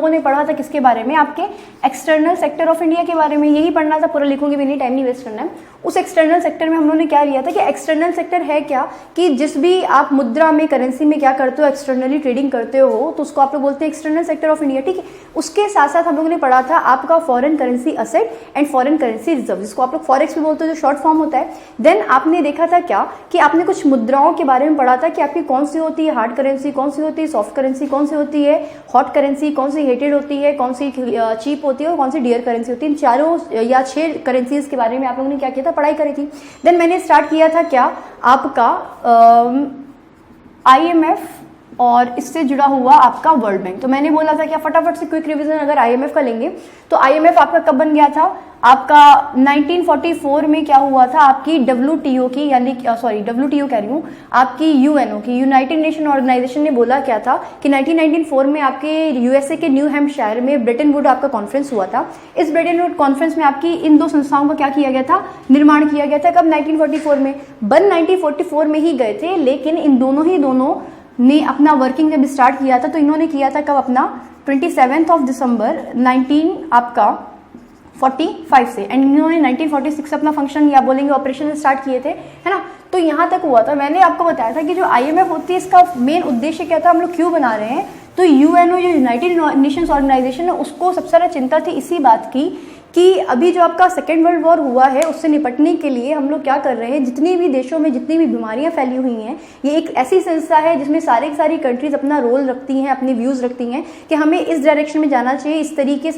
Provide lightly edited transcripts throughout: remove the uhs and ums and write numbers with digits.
लोगों ने पढ़ा था किसके बारे में, आपके एक्सटर्नल सेक्टर ऑफ इंडिया के बारे में। यही पढ़ना था, पूरा लिखूंगी भी नहीं, टाइम नहीं वेस्ट करना है। उस एक्सटर्नल सेक्टर में हम लोगों ने क्या लिया था कि एक्सटर्नल सेक्टर है क्या, कि जिस भी आप मुद्रा में, करेंसी में क्या करते हो, एक्सटर्नली ट्रेडिंग करते हो, तो उसको आप लोग बोलते हैं एक्सटर्नल सेक्टर ऑफ इंडिया। ठीक है, उसके साथ साथ हम लोगों ने पढ़ा था आपका foreign currency asset and foreign currency reserve, जिसको आप लोग फॉरेक्स भी बोलते हो, जो शॉर्ट फॉर्म होता है। देन आपने देखा था क्या कि आपने कुछ मुद्राओं के बारे में पढ़ा था कि आपकी कौन सी होती है हार्ड करेंसी, कौन सी होती है सॉफ्ट करेंसी, कौन सी होती है हॉट करेंसी, कौन सी हेटेड होती है, कौन सी चीप होती है और कौन सी डियर करेंसी होती है। इन चारों या 6 करेंसीज के बारे में आप लोगों ने क्या किया था, पढ़ाई करी थी। देन मैंने स्टार्ट किया था क्या, आपका IMF और इससे जुड़ा हुआ आपका वर्ल्ड बैंक। तो मैंने बोला था क्या, फटाफट से क्विक रिवीजन अगर IMF का लेंगे तो IMF आपका कब बन गया था, आपका 1944 में क्या हुआ था, आपकी WTO की, यानी WTO कह रही हूँ, आपकी UNO की, यूनाइटेड नेशन ऑर्गेनाइजेशन ने बोला क्या था कि 1994 में आपके USA के न्यू हैम्पशायर में ब्रेटन वुड आपका कॉन्फ्रेंस हुआ था। इस ब्रेटन वुड कॉन्फ्रेंस में आपकी इन 2 संस्थाओं का क्या किया गया था, निर्माण किया गया था। कब, 1944 में। बन 1944 में ही गए थे, लेकिन इन दोनों ने अपना वर्किंग जब स्टार्ट किया था तो इन्होंने किया था कब, अपना 27 दिसंबर 1945 से, एंड इन्होंने 1946 से अपना फंक्शन या बोलेंगे ऑपरेशन स्टार्ट किए थे, है ना। तो यहाँ तक हुआ था। मैंने आपको बताया था कि जो IMF होती है इसका मेन उद्देश्य क्या था, हम लोग क्यों बना रहे हैं। तो UNO जो यूनाइटेड नेशंस ऑर्गेनाइजेशन है, उसको सबसे ज़्यादा चिंता थी इसी बात की कि अभी जो आपका सेकेंड वर्ल्ड वॉर हुआ है उससे निपटने के लिए हम लोग क्या कर रहे हैं, जितनी भी देशों में जितनी भी बीमारियां फैली हुई हैं, ये एक ऐसी संस्था है जिसमें सारी कंट्रीज अपना रोल रखती हैं, अपने व्यूज़ रखती हैं कि हमें इस डायरेक्शन में जाना चाहिए, इस तरीके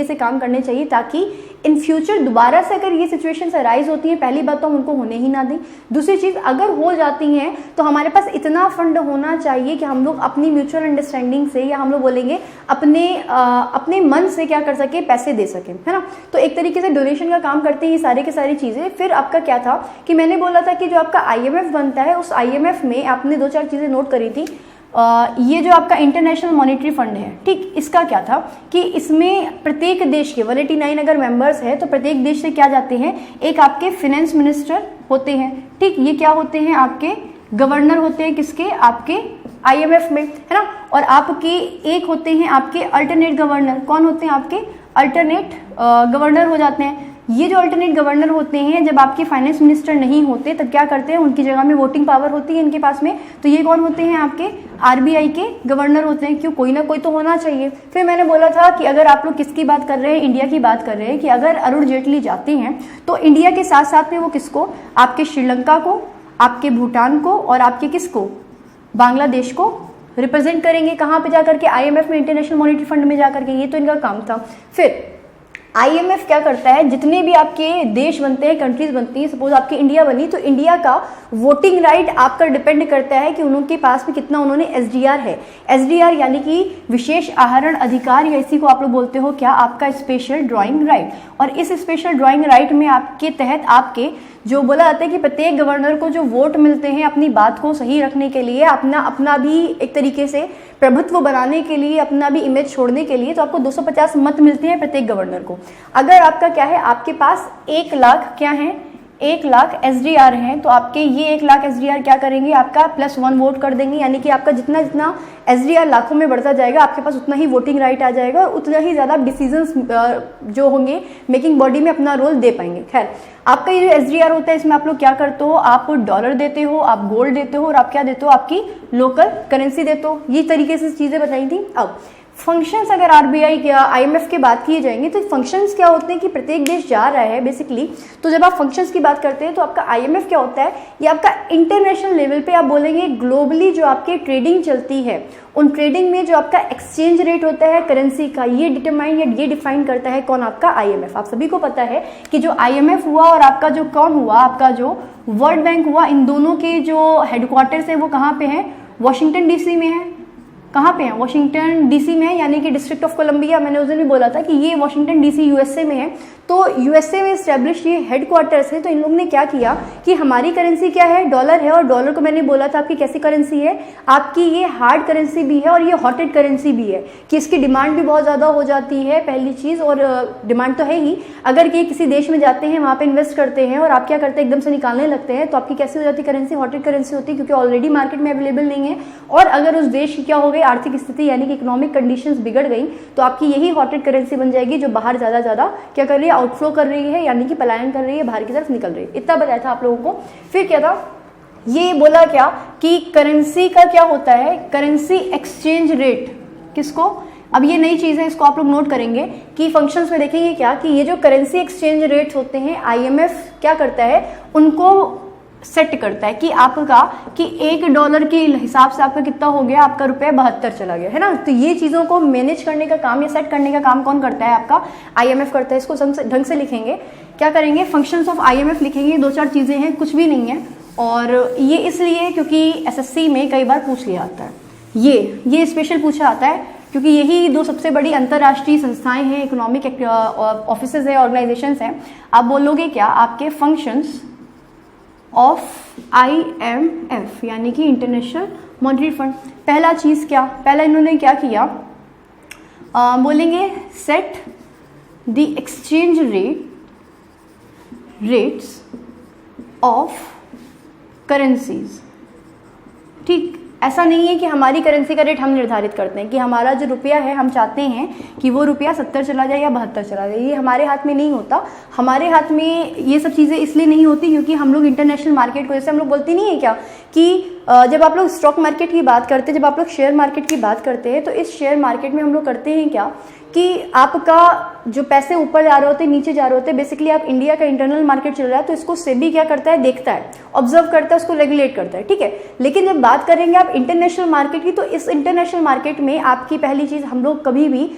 से काम करने चाहिए, ताकि इन फ्यूचर दोबारा से अगर ये सिचुएशन अराइज होती है, पहली बात तो हम उनको होने ही ना दें। दूसरी चीज़, अगर हो जाती हैं तो हमारे पास इतना फंड होना चाहिए कि हम लोग अपनी म्यूचुअल अंडरस्टैंडिंग से, या हम लोग बोलेंगे अपने मन से क्या कर सके, पैसे दे सकें, है ना। तो एक तरीके से डोनेशन का काम करते हैं ये सारे की सारी चीज़ें। फिर आपका क्या था कि मैंने बोला था कि जो आपका IMF बनता है, उस IMF में आपने 2-4 चीज़ें नोट करी थी। ये जो आपका इंटरनेशनल मॉनेटरी फंड है, ठीक, इसका क्या था कि इसमें प्रत्येक देश के 189 अगर मेंबर्स है तो प्रत्येक देश से क्या जाते हैं, एक आपके फिनेंस मिनिस्टर होते हैं, ठीक, ये क्या होते हैं, आपके गवर्नर होते हैं, किसके, आपके IMF में, है ना। और आपके एक होते हैं आपके अल्टरनेट गवर्नर, कौन होते हैं, आपके अल्टरनेट गवर्नर हो जाते हैं। ये जो अल्टरनेट गवर्नर होते हैं, जब आपके फाइनेंस मिनिस्टर नहीं होते तब क्या करते हैं, उनकी जगह में वोटिंग पावर होती है इनके पास में, तो ये कौन होते हैं, आपके RBI के गवर्नर होते हैं। क्यों, कोई ना कोई तो होना चाहिए। फिर मैंने बोला था कि अगर आप लोग किसकी बात कर रहे हैं, इंडिया की बात कर रहे हैं, कि अगर अरुण जेटली जाते हैं तो इंडिया के साथ साथ में वो किसको, आपके श्रीलंका को, आपके भूटान को और आपके किसको, बांग्लादेश को रिप्रेजेंट करेंगे। कहाँ पे जाकर के, IMF में, इंटरनेशनल मॉनेटरी फंड में जाकर के, ये तो इनका काम था। फिर IMF क्या करता है, जितने भी आपके देश बनते हैं, कंट्रीज बनती हैं, सपोज आपकी इंडिया बनी, तो इंडिया का वोटिंग राइट आपका डिपेंड करता है कि उनके पास में कितना उन्होंने SDR है। SDR यानी कि विशेष आहरण अधिकार, या इसी को आप लोग बोलते हो क्या, आपका स्पेशल ड्राइंग राइट। और इस स्पेशल ड्राइंग राइट में आपके तहत आपके जो बोला जाता है कि प्रत्येक गवर्नर को जो वोट मिलते हैं अपनी बात को सही रखने के लिए, अपना भी एक तरीके से प्रभुत्व बनाने के लिए, अपना भी इमेज छोड़ने के लिए, तो आपको 250 मत मिलते हैं प्रत्येक गवर्नर को। अगर आपका क्या है, आपके पास 1 लाख क्या है, 1 लाख SDR हैं, तो आपके ये 1 लाख SDR क्या करेंगे, आपका +1 वोट कर देंगे। यानी कि आपका जितना SDR लाखों में बढ़ता जाएगा, आपके पास उतना ही वोटिंग राइट आ जाएगा और उतना ही ज़्यादा डिसीजंस जो होंगे मेकिंग बॉडी में अपना रोल दे पाएंगे। खैर, आपका ये जो SDR होता है, इसमें आप लोग क्या करते हो, आप डॉलर देते हो, आप गोल्ड देते हो, और आप क्या देते हो, आपकी लोकल करेंसी देते हो। ये तरीके से चीज़ें बताई थी। अब फंक्शंस अगर RBI या IMF की बात किए जाएंगे तो फंक्शंस क्या होते हैं कि प्रत्येक देश जा रहा है बेसिकली, तो जब आप फंक्शंस की बात करते हैं तो आपका IMF क्या होता है, ये आपका इंटरनेशनल लेवल पे आप बोलेंगे ग्लोबली जो आपकी ट्रेडिंग चलती है, उन ट्रेडिंग में जो आपका एक्सचेंज रेट होता है करेंसी का, ये डिफाइन करता है कौन, आपका IMF। आप सभी को पता है कि जो IMF हुआ और आपका जो कौन हुआ, आपका जो वर्ल्ड बैंक हुआ, इन दोनों के जो हेडक्वार्टर्स है वो कहाँ पे है, वॉशिंगटन DC में है। कहाँ पे है, वॉशिंगटन DC में है, यानी कि डिस्ट्रिक्ट ऑफ कोलंबिया। मैंने उस दिन भी बोला था कि ये वॉशिंगटन DC USA में है। तो USA में स्टैब्लिश ये हेडक्वार्टर्स है। तो इन लोगों ने क्या किया कि हमारी करेंसी क्या है, डॉलर है, और डॉलर को मैंने बोला था आपकी कैसी करेंसी है, आपकी ये हार्ड करेंसी भी है और ये हॉटेड करेंसी भी है, कि इसकी डिमांड भी बहुत ज़्यादा हो जाती है पहली चीज़, और डिमांड तो है ही। अगर कि किसी देश में जाते हैं, वहाँ पर इन्वेस्ट करते हैं और आप क्या करते हैं, एकदम से निकालने लगते हैं, तो आपकी कैसी हो जाती है करेंसी, हॉटेड करेंसी होती है, क्योंकि ऑलरेडी मार्केट में अवेलेबल नहीं है। और अगर उस देश की क्या हो गई, गई आर्थिक स्थिति यानी कि इकोनॉमिक कंडीशंस बिगड़ गई तो आपकी यही हॉटेड करेंसी बन जाएगी जो बाहर ज़्यादा क्या कर रही है, आउटफ्लो कर रही है, यानी कि पलायन कर रही है, बाहर की तरफ निकल रही है। इतना बताया था आप लोगों को। फिर क्या था, ये बोला क्या कि करेंसी का क्या होता है, करेंसी एक्सचेंज रेट किसको, अब ये नई चीज़ है, इसको आप लोग नोट करेंगे कि फंक्शंस में देखेंगे क्या कि ये जो करेंसी एक्सचेंज रेट्स होते हैं आईएमएफ क्या करता है, उनको सेट करता है कि आपका कि $1 के हिसाब से आपका कितना हो गया, आपका ₹72 चला गया, है ना। तो ये चीज़ों को मैनेज करने का काम या सेट करने का काम कौन करता है, आपका आईएमएफ करता है। इसको ढंग से लिखेंगे, क्या करेंगे, फंक्शंस ऑफ आईएमएफ लिखेंगे, 2-4 चीज़ें हैं, कुछ भी नहीं है। और ये इसलिए क्योंकि एसएससी में कई बार पूछ लिया आता है, ये स्पेशल पूछा आता है क्योंकि यही 2 सबसे बड़ी अंतर्राष्ट्रीय संस्थाएं हैं, इकोनॉमिक ऑफिसेज है, ऑर्गेनाइजेशंस हैं। आप बोलोगे क्या, आपके फंक्शंस ऑफ IMF यानी कि इंटरनेशनल मॉनेटरी फंड। पहला चीज़ क्या, पहला इन्होंने क्या किया, बोलेंगे set the exchange rates of currencies. ठीक, ऐसा नहीं है कि हमारी करेंसी का रेट हम निर्धारित करते हैं कि हमारा जो रुपया है हम चाहते हैं कि वो रुपया 70 चला जाए या 72 चला जाए, ये हमारे हाथ में नहीं होता। हमारे हाथ में ये सब चीज़ें इसलिए नहीं होती क्योंकि हम लोग इंटरनेशनल मार्केट को, जैसे हम लोग बोलते नहीं है क्या कि जब आप लोग स्टॉक मार्केट की बात करते हैं, जब आप लोग शेयर मार्केट की बात करते हैं, तो इस शेयर मार्केट में हम लोग करते हैं क्या कि आपका जो पैसे ऊपर जा रहे होते हैं, नीचे जा रहे होते हैं, बेसिकली आप इंडिया का इंटरनल मार्केट चल रहा है तो इसको सेबी क्या करता है, देखता है, ऑब्जर्व करता है, उसको रेगुलेट करता है, ठीक है। लेकिन जब बात करेंगे आप इंटरनेशनल मार्केट की, तो इस इंटरनेशनल मार्केट में आपकी पहली चीज़, हम लोग कभी भी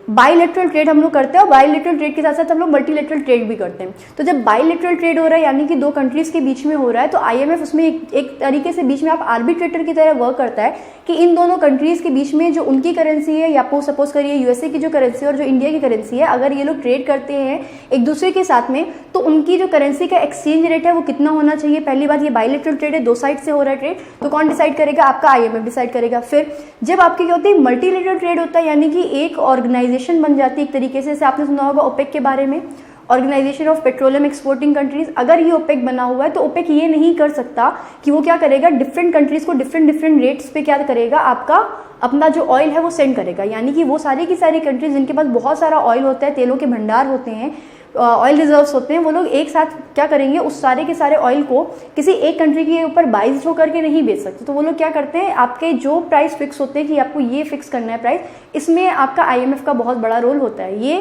बायलैटरल ट्रेड हम लोग करते हैं और बायलैटरल ट्रेड के साथ साथ हम लोग मल्टीलैटरल ट्रेड भी करते हैं। तो जब बायलैटरल ट्रेड हो रहा है यानी कि 2 कंट्रीज के बीच में हो रहा है, तो आईएमएफ उसमें एक तरीके से बीच में आप आर्बिट्रेटर की तरह वर्क करता है कि इन दोनों कंट्रीज के बीच में जो उनकी करेंसी है या सपोज करिए यूएसए की जो करेंसी है और जो इंडिया की करेंसी है, अगर ये लोग ट्रेड करते हैं एक दूसरे के साथ में, तो उनकी जो करेंसी का एक्सचेंज रेट है वो कितना होना चाहिए। पहली बात, ये बायलैटरल ट्रेड है, 2 साइड से हो रहा है ट्रेड, तो कौन डिसाइड करेगा, आपका आईएमएफ डिसाइड करेगा। फिर जब आपकी क्या होती है, मल्टीलैटरल ट्रेड होता है, यानी कि एक ऑर्गेनाइजेशन बन जाती है तरीके से, जैसे आपने सुना होगा ओपेक के बारे में, organisation of petroleum exporting countries. अगर ये ओपेक बना हुआ है तो ओपेक ये नहीं कर सकता कि वो क्या करेगा, डिफरेंट कंट्रीज को डिफरेंट रेट्स पे क्या करेगा, आपका अपना जो ऑयल है वो सेंड करेगा। यानी कि वो सारी की सारी कंट्रीज जिनके पास बहुत सारा ऑयल होता है, तेलों के भंडार होते हैं, ऑयल रिजर्व्स होते हैं, वो लोग एक साथ क्या करेंगे, उस सारे के सारे ऑयल को किसी एक कंट्री के ऊपर बाइज होकर के नहीं बेच सकते। तो वो लोग क्या करते हैं, आपके जो प्राइस फिक्स होते हैं कि आपको ये फिक्स करना है प्राइस, इसमें आपका आईएमएफ का बहुत बड़ा रोल होता है। ये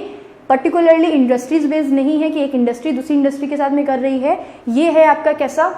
पर्टिकुलरली इंडस्ट्रीज बेस्ड नहीं है कि एक इंडस्ट्री दूसरी इंडस्ट्री के साथ में कर रही है, ये है आपका कैसा,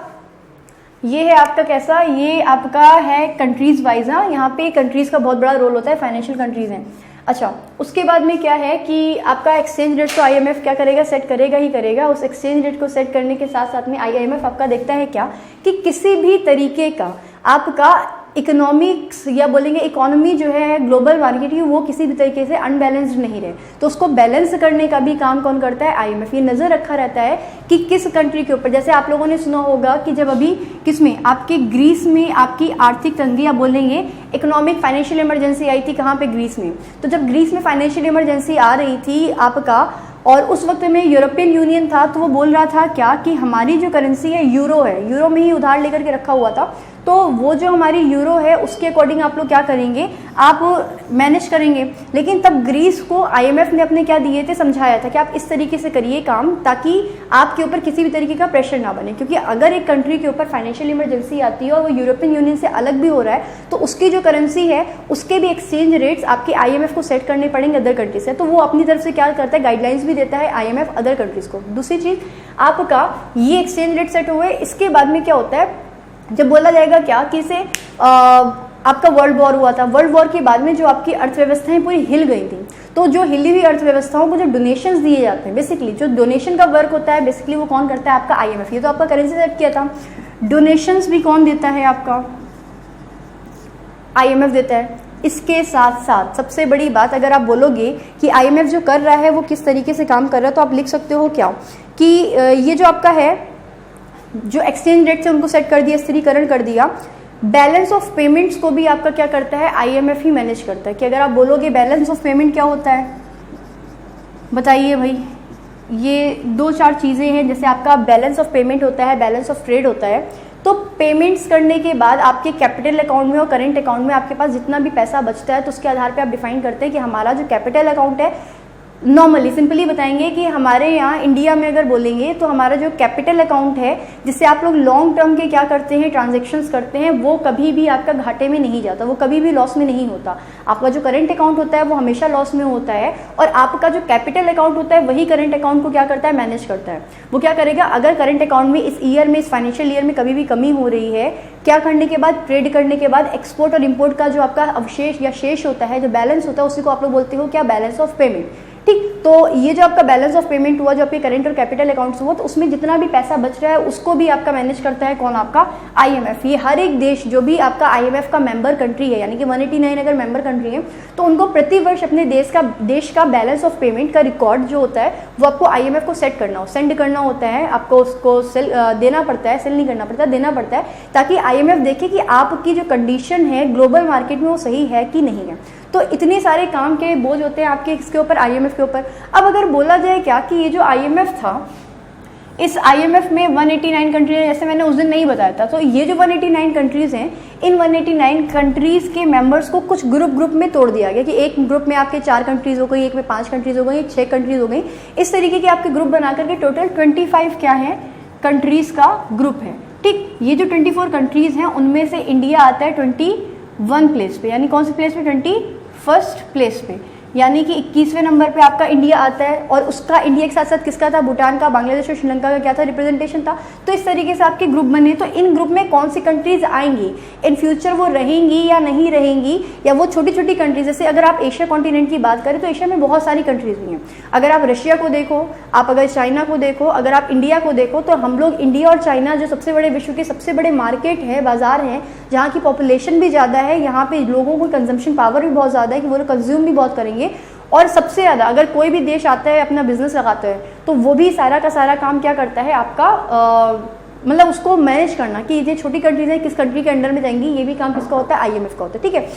ये है आपका कैसा, ये आपका है कंट्रीज वाइज। हाँ, यहाँ पे कंट्रीज का बहुत बड़ा रोल होता है, फाइनेंशियल कंट्रीज हैं। अच्छा, उसके बाद में क्या है कि आपका एक्सचेंज रेट तो आईएमएफ क्या करेगा, सेट करेगा ही करेगा। उस एक्सचेंज रेट को सेट करने के साथ साथ में आईएमएफ आपका देखता है क्या कि किसी भी तरीके का आपका इकोनॉमिक्स या बोलेंगे इकोनॉमी जो है ग्लोबल मार्केट की, वो किसी भी तरीके से अनबैलेंस्ड नहीं रहे, तो उसको बैलेंस करने का भी काम कौन करता है, आईएमएफ। ये नज़र रखा रहता है कि किस कंट्री के ऊपर, जैसे आप लोगों ने सुना होगा कि जब अभी किसमें, आपके ग्रीस में आपकी आर्थिक तंगी या बोलेंगे इकोनॉमिक फाइनेंशियल इमरजेंसी आई थी, कहाँ पे, ग्रीस में। तो जब ग्रीस में फाइनेंशियल इमरजेंसी आ रही थी आपका, और उस वक्त में यूरोपियन यूनियन था, तो वो बोल रहा था क्या कि हमारी जो करेंसी है यूरो है, यूरो में ही उधार लेकर के रखा हुआ था, तो वो जो हमारी यूरो है उसके अकॉर्डिंग आप लोग क्या करेंगे, आप मैनेज करेंगे। लेकिन तब ग्रीस को आईएमएफ ने अपने क्या दिए थे, समझाया था कि आप इस तरीके से करिए काम ताकि आपके ऊपर किसी भी तरीके का प्रेशर ना बने, क्योंकि अगर एक कंट्री के ऊपर फाइनेंशियल इमरजेंसी आती है और वो यूरोपियन यूनियन से अलग भी हो रहा है, तो उसकी जो करेंसी है उसके भी एक्सचेंज रेट्स आपके आईएमएफ को सेट करने पड़ेंगे अदर कंट्री से। तो वो अपनी तरफ से क्या करता है, गाइडलाइंस भी देता है आईएमएफ अदर कंट्रीज को। दूसरी चीज, आपका ये एक्सचेंज रेट सेट हुए, इसके बाद में क्या होता है, जब बोला जाएगा क्या कि इसे आपका वर्ल्ड वॉर हुआ था, वर्ल्ड वॉर के बाद में जो आपकी अर्थव्यवस्थाएं पूरी हिल गई थी, तो जो हिली हुई अर्थव्यवस्थाओं को जो डोनेशंस दिए जाते हैं, बेसिकली जो डोनेशन का वर्क होता है, बेसिकली वो कौन करता है, आपका आईएमएफ। ये तो आपका करेंसी सेट किया था, डोनेशंस भी कौन देता है, आपका आईएमएफ देता है। इसके साथ साथ सबसे बड़ी बात, अगर आप बोलोगे कि आईएमएफ जो कर रहा है वो किस तरीके से काम कर रहा है, तो आप लिख सकते हो क्या कि ये जो आपका है, जो एक्सचेंज रेट से उनको सेट कर दिया, स्थिरीकरण कर दिया, बैलेंस ऑफ पेमेंट्स को भी आपका क्या करता है, आईएमएफ ही मैनेज करता है। कि अगर आप बोलोगे बैलेंस ऑफ पेमेंट क्या होता है, बताइए भाई। ये 2-4 चीज़ें हैं, जैसे आपका बैलेंस ऑफ पेमेंट होता है, बैलेंस ऑफ ट्रेड होता है। तो पेमेंट्स करने के बाद आपके कैपिटल अकाउंट में और करेंट अकाउंट में आपके पास जितना भी पैसा बचता है तो उसके आधार पे आप डिफाइन करते हैं कि हमारा जो कैपिटल अकाउंट है, नॉर्मली सिंपली बताएंगे कि हमारे यहाँ इंडिया में अगर बोलेंगे तो हमारा जो कैपिटल अकाउंट है जिससे आप लोग लॉन्ग टर्म के क्या करते हैं, ट्रांजेक्शन्स करते हैं, वो कभी भी आपका घाटे में नहीं जाता, वो कभी भी लॉस में नहीं होता। आपका जो करंट अकाउंट होता है वो हमेशा लॉस में होता है, और आपका जो कैपिटल अकाउंट होता है वही करंट अकाउंट को क्या करता है, मैनेज करता है। वो क्या करेगा, अगर करंट अकाउंट में इस ईयर में, इस फाइनेंशियल ईयर में कभी भी कमी हो रही है, क्या करने के बाद, ट्रेड करने के बाद एक्सपोर्ट और इम्पोर्ट का जो आपका अवशेष या शेष होता है, जो बैलेंस होता है, उसी को आप लोग बोलते हो क्या, बैलेंस ऑफ पेमेंट। ठीक, तो ये जो आपका बैलेंस ऑफ पेमेंट हुआ, जो आपके करंट और कैपिटल अकाउंट्स हुआ, तो उसमें जितना भी पैसा बच रहा है उसको भी आपका मैनेज करता है कौन, आपका आईएमएफ। ये हर एक देश जो भी आपका आईएमएफ का मेंबर कंट्री है, यानी कि 189 अगर मेंबर कंट्री है तो उनको प्रतिवर्ष अपने देश का बैलेंस ऑफ पेमेंट का रिकॉर्ड जो होता है वो आपको आईएमएफ को सेंड करना होता है, आपको उसको देना पड़ता है, सेल नहीं करना पड़ता, देना पड़ता है, ताकि आईएमएफ देखे कि आपकी जो कंडीशन है ग्लोबल मार्केट में वो सही है कि नहीं है। तो इतने सारे काम के बोझ होते हैं आपके इसके ऊपर, आईएमएफ के ऊपर। अब अगर बोला जाए क्या कि ये जो आईएमएफ था, इस आईएमएफ में 189 कंट्रीज हैं, जैसे मैंने उस दिन नहीं बताया था, तो ये जो 189 कंट्रीज हैं, इन 189 कंट्रीज के मेंबर्स को कुछ ग्रुप में तोड़ दिया गया कि एक ग्रुप में आपके 4 कंट्रीज हो गई, एक में 5 कंट्रीज हो गई, 6 कंट्रीज हो गई। इस तरीके के आपके ग्रुप बना करके टोटल 25 क्या है, कंट्रीज का ग्रुप है। ठीक, ये जो 24 कंट्रीज हैं उनमें से इंडिया आता है 21 प्लेस पे, यानी कौन सी प्लेस पे, 21st प्लेस पे, यानी कि 21वें नंबर पे आपका इंडिया आता है। और उसका इंडिया के साथ साथ किसका था, भूटान का, बांग्लादेश और श्रीलंका का क्या था, रिप्रेजेंटेशन था। तो इस तरीके से आपके ग्रुप बने। तो इन ग्रुप में कौन सी कंट्रीज आएंगी, इन फ्यूचर वो रहेंगी या नहीं रहेंगी, या वो छोटी छोटी कंट्रीज, जैसे अगर आप एशिया कॉन्टिनेंट की बात करें तो एशिया में बहुत सारी कंट्रीज भी हैं। अगर आप रशिया को देखो, आप अगर चाइना को देखो, अगर आप इंडिया को देखो, तो हम लोग इंडिया और चाइना जो सबसे बड़े विश्व के सबसे बड़े मार्केट है, बाजार हैं, जहाँ की पॉपुलेशन भी ज़्यादा है, यहाँ पे लोगों को कंजम्पशन पावर भी बहुत ज़्यादा है कि वो लोग कंज्यूम भी बहुत करेंगे। और सबसे ज़्यादा अगर कोई भी देश आता है अपना बिजनेस लगाता है तो वो भी सारा का सारा काम क्या करता है, आपका मतलब उसको मैनेज करना कि ये छोटी कंट्रीज है किस कंट्री के अंडर में जाएंगी, ये भी काम किसका होता है, आईएमएफ का होता है। ठीक है,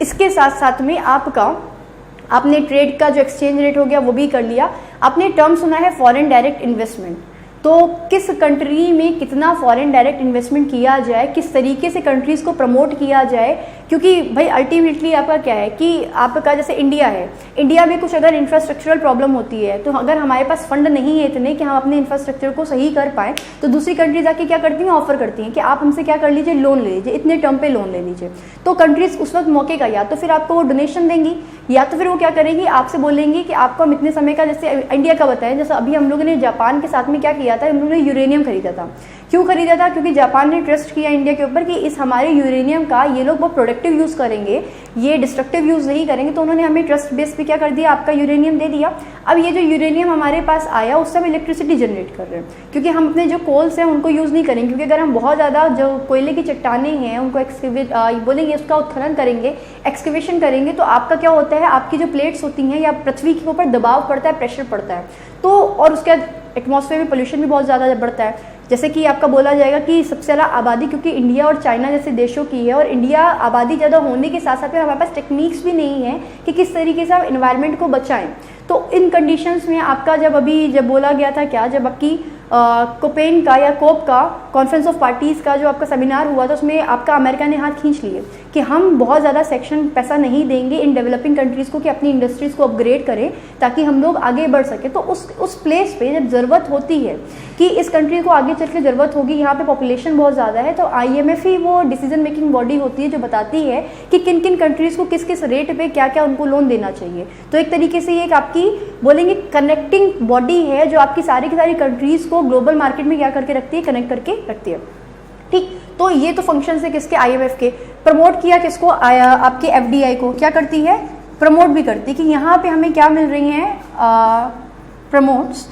इसके साथ साथ में आपने ट्रेड का जो एक्सचेंज रेट हो गया वो भी कर लिया। आपने टर्म सुना है फॉरेन डायरेक्ट इन्वेस्टमेंट, तो किस कंट्री में कितना फॉरेन डायरेक्ट इन्वेस्टमेंट किया जाए, किस तरीके से कंट्रीज़ को प्रमोट किया जाए, क्योंकि भाई अल्टीमेटली आपका क्या है कि आपका जैसे इंडिया है, इंडिया में कुछ अगर इंफ्रास्ट्रक्चरल प्रॉब्लम होती है तो अगर हमारे पास फंड नहीं है इतने कि हम अपने इंफ्रास्ट्रक्चर को सही कर पाएँ, तो दूसरी कंट्रीज आके क्या करती हैं, ऑफर करती हैं कि आप हमसे क्या कर लीजिए, लोन ले लीजिए, इतने टर्म पे लोन ले लीजिए। तो कंट्रीज उस वक्त मौके का या तो फिर आपको वो डोनेशन देंगी, या तो फिर वो क्या करेंगी, आपसे बोलेंगी कि आपको हम इतने समय का, जैसे इंडिया का बताएं, जैसे अभी हम लोगों ने जापान के साथ में क्या किया था, हम लोगों ने यूरेनियम खरीदा था। क्यों खरीदा था, क्योंकि जापान ने ट्रस्ट किया इंडिया के ऊपर कि इस हमारे यूरेनियम का ये लोग बहुत प्रोडक्टिव यूज़ करेंगे, ये डिस्ट्रक्टिव यूज़ नहीं करेंगे, तो उन्होंने हमें ट्रस्ट बेस पे क्या कर दिया, आपका यूरेनियम दे दिया। अब ये जो यूरेनियम हमारे पास आया उससे हम इलेक्ट्रिसिटी जनरेट कर रहे हैं, क्योंकि हम अपने जो कोल्स हैं उनको यूज़ नहीं करेंगे, क्योंकि अगर हम बहुत ज़्यादा जो कोयले की चट्टानें हैं उनको बोलेंगे उसका उत्खनन करेंगे, एक्सकवेशन करेंगे, तो आपका क्या होता है, आपकी जो प्लेट्स होती हैं या पृथ्वी के ऊपर दबाव पड़ता है, प्रेशर पड़ता है, तो और उसके बाद एटमॉस्फेयर में पोल्यूशन भी बहुत ज़्यादा बढ़ता है। जैसे कि आपका बोला जाएगा कि सबसे ज़्यादा आबादी क्योंकि इंडिया और चाइना जैसे देशों की है, और इंडिया आबादी ज़्यादा होने के साथ साथ में हमारे पास टेक्निक्स भी नहीं है कि किस तरीके से हम इन्वायरमेंट को बचाएं। तो इन कंडीशंस में आपका जब बोला गया था क्या, जब आपकी कोपेन का या कोप का कॉन्फ्रेंस ऑफ पार्टीज़ का जो आपका सेमिनार हुआ था, उसमें आपका अमेरिका ने हाथ खींच लिए कि हम बहुत ज़्यादा सेक्शन पैसा नहीं देंगे इन डेवलपिंग कंट्रीज़ को कि अपनी इंडस्ट्रीज़ को अपग्रेड करें ताकि हम लोग आगे बढ़ सके। तो उस प्लेस पे जब ज़रूरत होती है कि इस कंट्री को आगे चल के ज़रूरत होगी, यहाँ पे पॉपुलेशन बहुत ज़्यादा है, तो आईएमएफ ही वो डिसीजन मेकिंग बॉडी होती है जो बताती है कि किन किन कंट्रीज़ को किस किस रेट पे क्या क्या उनको लोन देना चाहिए। तो एक तरीके से ये एक आपकी बोलेंगे कनेक्टिंग बॉडी है जो आपकी सारी की सारी कंट्रीज़ को ग्लोबल मार्केट में क्या करके रखती है, कनेक्ट करके रखती है। ठीक, तो ये तो फंक्शन है किसके, आईएमएफ के। प्रमोट किया किसको, आपके एफडीआई को क्या करती है, प्रमोट भी करती है कि यहाँ पे हमें क्या मिल रही हैं, प्रमोट्स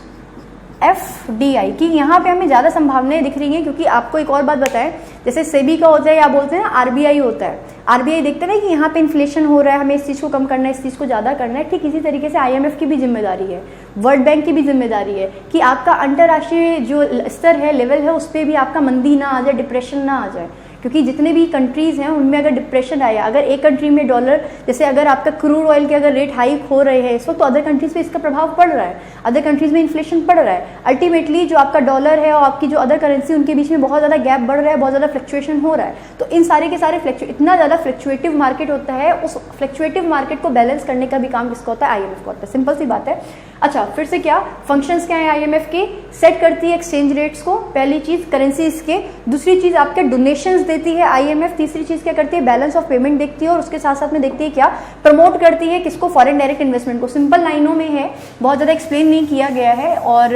एफडीआई की यहाँ पे हमें ज़्यादा संभावनाएं दिख रही हैं। क्योंकि आपको एक और बात बताएं, जैसे सेबी का होता है या बोलते हैं आरबीआई होता है, आरबीआई देखते हैं ना कि यहाँ पे इन्फ्लेशन हो रहा है, हमें इस चीज़ को कम करना है, इस चीज़ को ज़्यादा करना है। ठीक इसी तरीके से आईएमएफ की भी जिम्मेदारी है, वर्ल्ड बैंक की भी जिम्मेदारी है कि आपका अंतर्राष्ट्रीय जो स्तर है, लेवल है, उस पर भी आपका मंदी ना आ जाए, डिप्रेशन ना आ जाए। क्योंकि जितने भी कंट्रीज़ हैं उनमें अगर डिप्रेशन आया, अगर एक कंट्री में डॉलर, जैसे अगर आपका क्रूड ऑयल के अगर रेट हाइक हो रहे हैं इस वक्त, तो अदर कंट्रीज़ पे इसका प्रभाव पड़ रहा है, अदर कंट्रीज़ में इन्फ्लेशन पड़ रहा है। अल्टीमेटली जो आपका डॉलर है और आपकी जो अदर करेंसी उनके बीच में बहुत ज़्यादा गैप बढ़ रहा है, बहुत ज़्यादा फ्लक्चुएशन हो रहा है। तो इन सारे के सारे इतना ज़्यादा फ्लक्चुएटिव मार्केट होता है, उस फ्लक्चुएटिव मार्केट को बैलेंस करने का भी काम किसका होता है? IMF का होता है। सिंपल सी बात है। अच्छा, फिर से क्या फंक्शंस क्या है IMF के? सेट करती है एक्सचेंज रेट्स को, पहली चीज करेंसीज के, दूसरी चीज आपके डोनेशंस देती है IMF, तीसरी चीज क्या करती है? बैलेंस ऑफ पेमेंट देखती है, और उसके साथ साथ में देखती है क्या? प्रमोट करती है किसको? फॉरेन डायरेक्ट इन्वेस्टमेंट को। सिंपल लाइनों में है, बहुत ज़्यादा एक्सप्लेन नहीं किया गया है और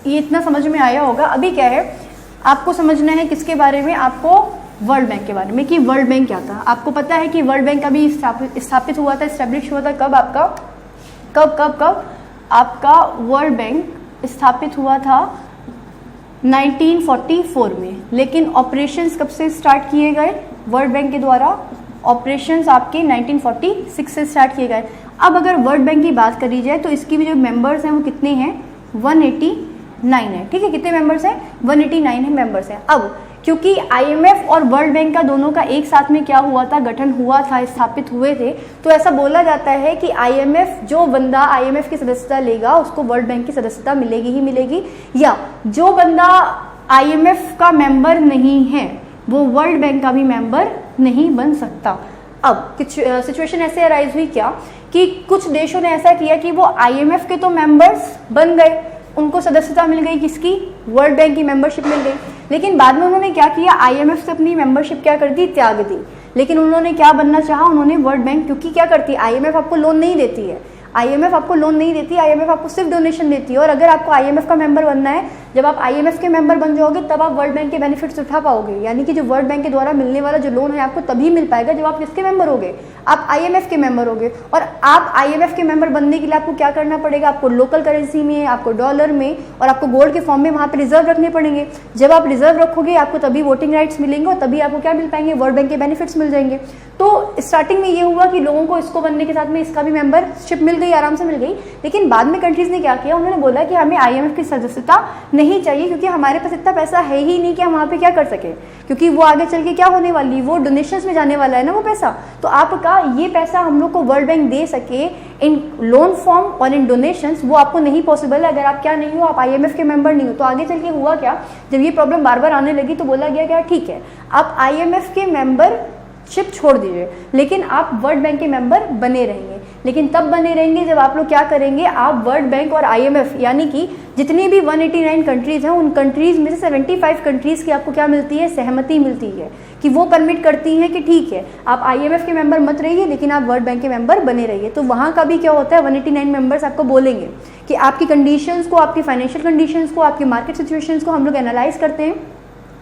ये इतना समझ में आया होगा। अभी क्या है आपको समझना है किसके बारे में? आपको वर्ल्ड बैंक के बारे में, कि वर्ल्ड बैंक क्या था। आपको पता है कि वर्ल्ड बैंक अभी स्थापित हुआ था, इस्टेब्लिश हुआ था कब? आपका कब आपका वर्ल्ड बैंक स्थापित हुआ था 1944 में, लेकिन ऑपरेशंस कब से स्टार्ट किए गए वर्ल्ड बैंक के द्वारा? ऑपरेशंस आपके 1946 से स्टार्ट किए गए। अब अगर वर्ल्ड बैंक की बात करी जाए तो इसकी भी जो मेंबर्स हैं वो कितने हैं? 189 है। ठीक है, कितने मेंबर्स हैं? 189 है मेंबर्स हैं। अब क्योंकि IMF और वर्ल्ड बैंक का दोनों का एक साथ में क्या हुआ था? गठन हुआ था, स्थापित हुए थे, तो ऐसा बोला जाता है कि IMF, जो बंदा IMF की सदस्यता लेगा उसको वर्ल्ड बैंक की सदस्यता मिलेगी ही मिलेगी, या जो बंदा IMF का मेंबर नहीं है वो वर्ल्ड बैंक का भी मेंबर नहीं बन सकता। अब कुछ सिचुएशन ऐसे अराइज हुई क्या कि कुछ देशों ने ऐसा किया कि वो IMF के तो मेंबर्स बन गए, उनको सदस्यता मिल गई किसकी? वर्ल्ड बैंक की मेंबरशिप मिल गई, लेकिन बाद में उन्होंने क्या किया? IMF से अपनी मेंबरशिप क्या कर दी? त्याग दी। लेकिन उन्होंने क्या बनना चाहा? उन्होंने वर्ल्ड बैंक, क्योंकि क्या करती है IMF आपको लोन नहीं देती है, IMF आपको लोन नहीं देती, IMF आपको सिर्फ डोनेशन देती है। और अगर आपको IMF का मेंबर बनना है, जब आप IMF के मेंबर बन जाओगे तब आप वर्ल्ड बैंक के बेनिफिट्स उठा पाओगे, यानी कि जो वर्ल्ड बैंक के द्वारा मिलने वाला जो लोन है आपको तभी मिल पाएगा जब आप किसके मेंबर होगे? आप IMF के मेंबर होगे। और आप IMF के मेंबर बनने के लिए आपको क्या करना पड़ेगा? आपको लोकल करेंसी में, आपको डॉलर में और आपको गोल्ड के फॉर्म में वहाँ पे रिजर्व रखने पड़ेंगे। जब आप रिजर्व रखोगे आपको तभी वोटिंग राइट्स मिलेंगे और तभी आपको क्या मिल पाएंगे? वर्ल्ड बैंक के बेनिफिट्स मिल जाएंगे। तो स्टार्टिंग में ये हुआ कि लोगों को इसको बनने के साथ में इसका भी मेंबरशिप मिल गई, आराम से मिल गई, लेकिन बाद में कंट्रीज ने क्या किया? उन्होंने बोला कि हमें IMF की सदस्यता नहीं चाहिए, क्योंकि हमारे पास इतना पैसा है ही नहीं कि हम वहाँ पे क्या कर सके, क्योंकि वो आगे चल के क्या होने वाली, वो डोनेशंस में जाने वाला है ना वो पैसा। तो आपका ये पैसा हम लोग को वर्ल्ड बैंक दे सके इन लोन फॉर्म और इन डोनेशंस, वो आपको नहीं पॉसिबल है अगर आप क्या नहीं हो, आप IMF के मेंबर नहीं हो। तो आगे चल के हुआ क्या? जब ये प्रॉब्लम बार बार आने लगी तो बोला गया क्या? ठीक है, आप IMF के मेंबरशिप छोड़ दीजिए, लेकिन आप वर्ल्ड बैंक के मेंबर बने रहेंगे। लेकिन तब बने रहेंगे जब आप लोग क्या करेंगे? आप वर्ल्ड बैंक और IMF, यानी कि जितनी भी 189 कंट्रीज हैं उन कंट्रीज में से 75 कंट्रीज की आपको क्या मिलती है? सहमति मिलती है कि वो परमिट करती हैं कि ठीक है आप IMF के मेंबर मत रहिए, लेकिन आप वर्ल्ड बैंक के मेंबर बने रहिए। तो वहाँ का भी क्या होता है? 189 मेंबर्स आपको बोलेंगे कि आपकी कंडीशंस को, आपकी फाइनेंशियल कंडीशंस को, आपकी मार्केट सिचुएशंस को हम लोग एनालाइज करते हैं,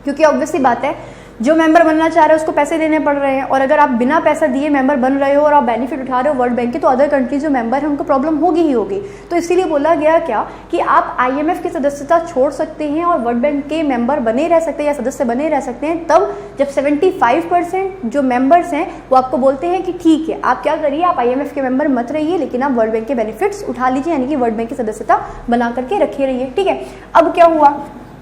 क्योंकि ऑब्वियसली बात है जो मेंबर बनना चाह रहे हो उसको पैसे देने पड़ रहे हैं, और अगर आप बिना पैसा दिए मेंबर बन रहे हो और आप बेनिफिट उठा रहे हो वर्ल्ड बैंक के, तो अदर कंट्रीज जो मेंबर हैं उनको प्रॉब्लम होगी ही होगी। तो इसीलिए बोला गया क्या कि आप IMF की सदस्यता छोड़ सकते हैं और वर्ल्ड बैंक के मेंबर बने रह सकते हैं या सदस्य बने रह सकते हैं, तब जब 75% जो मेंबर्स हैं वो आपको बोलते हैं कि ठीक है आप क्या करिए, आप IMF के मेंबर मत रहिए, लेकिन आप वर्ल्ड बैंक के बेनिफिट्स उठा लीजिए, यानी कि वर्ल्ड बैंक की सदस्यता बना करके रखे रहिए। ठीक है, अब क्या हुआ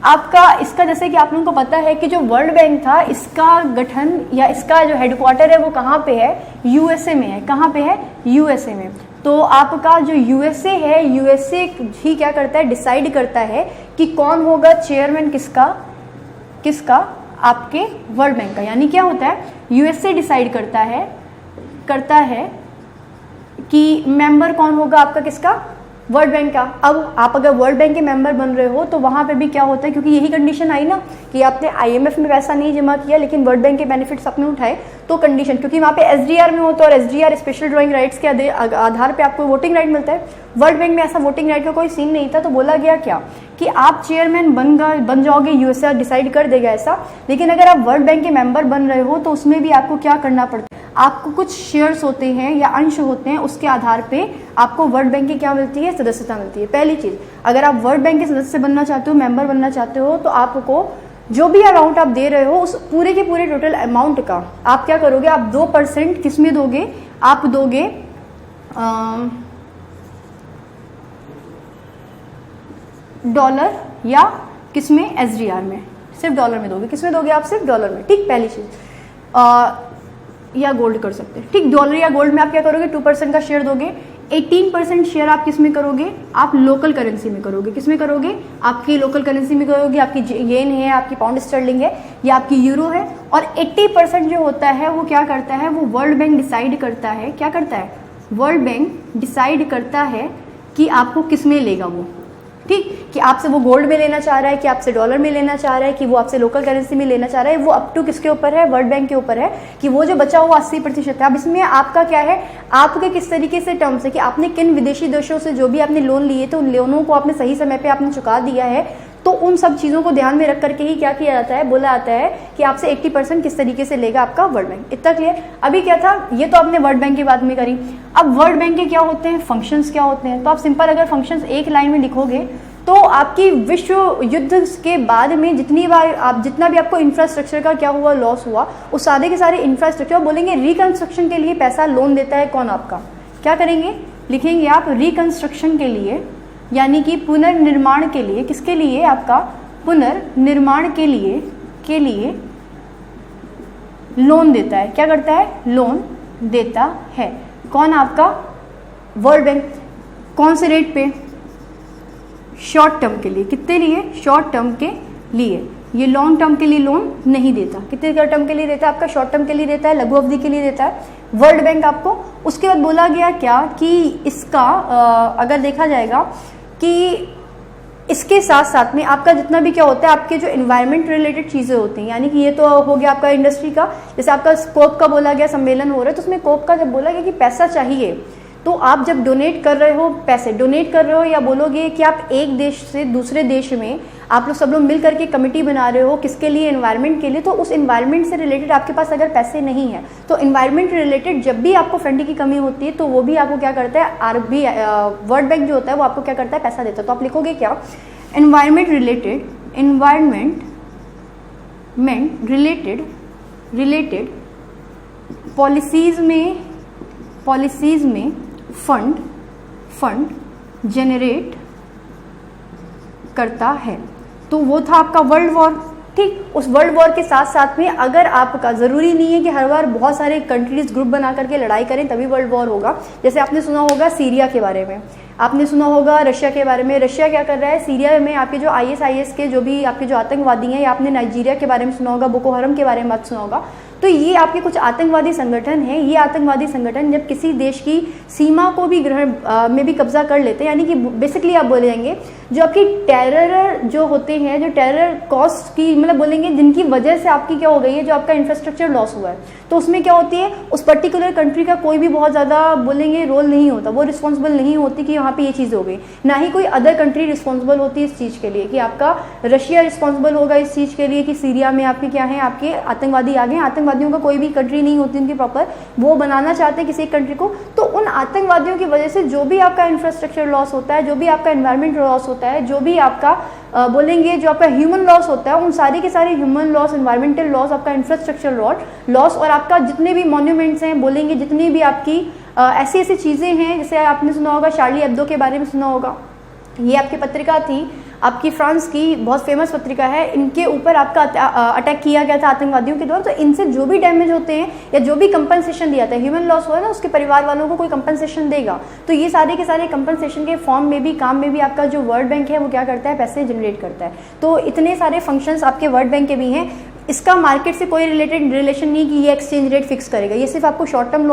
आपका इसका, जैसे कि आप लोगों को पता है कि जो वर्ल्ड बैंक था इसका गठन या इसका जो हेडक्वार्टर है वो कहाँ पे है? USA में है। कहाँ पे है? USA में। तो आपका जो USA है, USA ही क्या करता है? डिसाइड करता है कि कौन होगा चेयरमैन किसका? आपके वर्ल्ड बैंक का। यानी क्या होता है? USA डिसाइड करता है कि मेंबर कौन होगा आपका किसका? वर्ल्ड बैंक का। अब आप अगर वर्ल्ड बैंक के मेंबर बन रहे हो तो वहाँ पे भी क्या होता है, क्योंकि यही कंडीशन आई ना कि आपने IMF में पैसा नहीं जमा किया लेकिन वर्ल्ड बैंक के बेनिफिट्स आपने उठाए, तो कंडीशन, क्योंकि वहाँ पे SDR में होता है और SDR स्पेशल ड्राइंग राइट्स के आधार पे आपको वोटिंग राइट मिलता है। वर्ल्ड बैंक में ऐसा वोटिंग राइट का कोई सीन नहीं था, तो बोला गया क्या कि आप चेयरमैन बन जाओगे, USA डिसाइड कर देगा ऐसा, लेकिन अगर आप वर्ल्ड बैंक के मेंबर बन रहे हो तो उसमें भी आपको क्या करना पड़ता है? आपको कुछ शेयर्स होते हैं या अंश होते हैं, उसके आधार पे आपको वर्ल्ड बैंक की क्या मिलती है? सदस्यता मिलती है। पहली चीज, अगर आप वर्ल्ड बैंक के सदस्य बनना चाहते हो, मेंबर बनना चाहते हो, तो आपको जो भी अमाउंट आप दे रहे हो उस पूरे के पूरे टोटल अमाउंट का आप क्या करोगे? आप 2% किस में दोगे? आप दोगे डॉलर या किस में? SDR में। सिर्फ डॉलर में दोगे। किस में दोगे आप? सिर्फ डॉलर में। ठीक, पहली चीज़। या गोल्ड कर सकते हैं। ठीक, डॉलर या गोल्ड में आप क्या करोगे? 2% का शेयर दोगे। 18% शेयर आप किस में करोगे? आप लोकल करेंसी में करोगे। किस में करोगे? आपकी लोकल करेंसी में करोगे। आपकी येन है, आपकी पाउंड स्टर्लिंग है, या आपकी यूरो है। और 80% जो होता है वो क्या करता है? वो वर्ल्ड बैंक डिसाइड करता है। क्या करता है? वर्ल्ड बैंक डिसाइड करता है कि आपको किस में लेगा वो। ठीक, कि आपसे वो गोल्ड में लेना चाह रहा है, कि आपसे डॉलर में लेना चाह रहा है, कि वो आपसे लोकल करेंसी में लेना चाह रहा है। वो अप टू किसके ऊपर है? वर्ल्ड बैंक के ऊपर है कि वो जो बचा हुआ 80% है। अब इसमें आपका क्या है? आपके किस तरीके से टर्म्स है कि आपने किन विदेशी देशों से जो भी आपने लोन लिए थे उन लोनों को आपने सही समय पे आपने चुका दिया है। तो उन सब चीज़ों को ध्यान में रख करके ही क्या किया जाता है? बोला जाता है कि आपसे 80% किस तरीके से लेगा आपका वर्ल्ड बैंक। इतना क्लियर? अभी क्या था? ये तो आपने वर्ल्ड बैंक की बात में करी। अब वर्ल्ड बैंक के क्या होते हैं? फंक्शंस क्या होते हैं? तो आप सिंपल अगर फंक्शंस एक लाइन में लिखोगे तो आपकी विश्व युद्ध के बाद में जितनी बार आप जितना भी आपको इंफ्रास्ट्रक्चर का क्या हुआ, लॉस हुआ, उस सारे के सारे इंफ्रास्ट्रक्चर बोलेंगे रिकंस्ट्रक्शन के लिए पैसा लोन देता है कौन? आपका। क्या करेंगे? लिखेंगे आप रिकंस्ट्रक्शन के लिए, यानी कि पुनर्निर्माण के लिए। किसके लिए? आपका पुनर्निर्माण के लिए लोन देता है। क्या करता है? लोन देता है। कौन? आपका वर्ल्ड बैंक। कौन से रेट पे? शॉर्ट टर्म के लिए। कितने लिए? शॉर्ट टर्म के लिए। ये लॉन्ग टर्म के लिए लोन नहीं देता। कितने टर्म के लिए देता है? आपका शॉर्ट टर्म के लिए देता है, लघु अवधि के लिए देता है वर्ल्ड बैंक आपको। उसके बाद बोला गया क्या कि इसका अगर देखा जाएगा कि इसके साथ साथ में आपका जितना भी क्या होता है, आपके जो एनवायरनमेंट रिलेटेड चीज़ें होती हैं, यानी कि ये तो हो गया आपका इंडस्ट्री का। जैसे आपका कोप का बोला गया सम्मेलन हो रहा है, तो उसमें कोप का जब बोला गया कि पैसा चाहिए, तो आप जब डोनेट कर रहे हो, पैसे डोनेट कर रहे हो, या बोलोगे कि आप एक देश से दूसरे देश में आप लोग सब लोग मिल करके कमेटी बना रहे हो, किसके लिए? एनवायरनमेंट के लिए। तो उस एनवायरनमेंट से रिलेटेड आपके पास अगर पैसे नहीं है, तो एनवायरनमेंट रिलेटेड जब भी आपको फंडिंग की कमी होती है, तो वो भी आपको क्या करता है? वर्ल्ड बैंक जो होता है वो आपको क्या करता है? पैसा देता है। तो आप लिखोगे क्या? एनवायरनमेंट रिलेटेड पॉलिसीज में फंड जनरेट करता है। तो वो था आपका वर्ल्ड वॉर। ठीक, उस वर्ल्ड वॉर के साथ साथ में अगर आपका ज़रूरी नहीं है कि हर बार बहुत सारे कंट्रीज ग्रुप बना करके लड़ाई करें तभी वर्ल्ड वॉर होगा। जैसे आपने सुना होगा सीरिया के बारे में, आपने सुना होगा रशिया के बारे में। रशिया क्या कर रहा है? सीरिया में आपके जो ISIS के जो भी आपके जो आतंकवादी हैं, या आपने नाइजीरिया के बारे में सुना होगा, बोको हरम के बारे में बात सुना होगा। तो ये आपके कुछ आतंकवादी संगठन हैं। ये आतंकवादी संगठन जब किसी देश की सीमा को भी ग्रहण में भी कब्जा कर लेते हैं, यानी कि बेसिकली आप बोलेंगे जो आपकी टेरर जो होते हैं, जो टेरर कॉस्ट की मतलब बोलेंगे जिनकी वजह से आपकी क्या हो गई है, जो आपका इंफ्रास्ट्रक्चर लॉस हुआ है, तो उसमें क्या होती है? उस पर्टिकुलर कंट्री का कोई भी बहुत ज़्यादा बोलेंगे रोल नहीं होता, वो रिस्पॉन्सिबल नहीं होती कि यहाँ पे ये चीज़ हो गई। ना ही कोई अदर कंट्री रिस्पॉन्सिबल होती है इस चीज़ के लिए कि आपका रशिया रिस्पॉन्सिबल होगा इस चीज़ के लिए कि सीरिया में आपके क्या है, आपके आतंकवादी आ गए। आतंकवादियों का कोई भी कंट्री नहीं होती उनकी प्रॉपर, वो बनाना चाहते हैं किसी कंट्री को। तो उन आतंकवादियों की वजह से जो भी आपका इंफ्रास्ट्रक्चर लॉस होता है, जो भी आपका एनवायरनमेंट लॉस होता है, जो भी आपका बोलेंगे जो आपका ह्यूमन लॉस होता है, उन सारे के सारे ह्यूमन लॉस, एनवायरमेंटल लॉस, आपका इंफ्रास्ट्रक्चर लॉस और आपका जितने भी मॉन्यूमेंट्स हैं, बोलेंगे जितनी भी आपकी ऐसी ऐसी चीज़ें हैं, जैसे आपने सुना होगा शार्ली एब्दो के बारे में सुना होगा। ये आपकी पत्रिका थी, आपकी फ्रांस की बहुत फेमस पत्रिका है, इनके ऊपर आपका अटैक किया गया था आतंकवादियों के द्वारा। तो इनसे जो भी डैमेज होते हैं या जो भी कंपनसेशन दिया था, ह्यूमन लॉस हुआ ना, उसके परिवार वालों को कोई कंपनसेशन देगा। तो ये सारे के सारे कंपनसेशन के फॉर्म में भी, काम में भी आपका जो वर्ल्ड बैंक है वो क्या करता है? पैसे जनरेट करता है। तो इतने सारे फंक्शंस आपके वर्ल्ड बैंक के भी हैं। इसका मार्केट से कोई रिलेशन नहीं कि ये एक्सचेंज रेट फिक्स करेगा, ये सिर्फ आपको शॉर्ट टर्म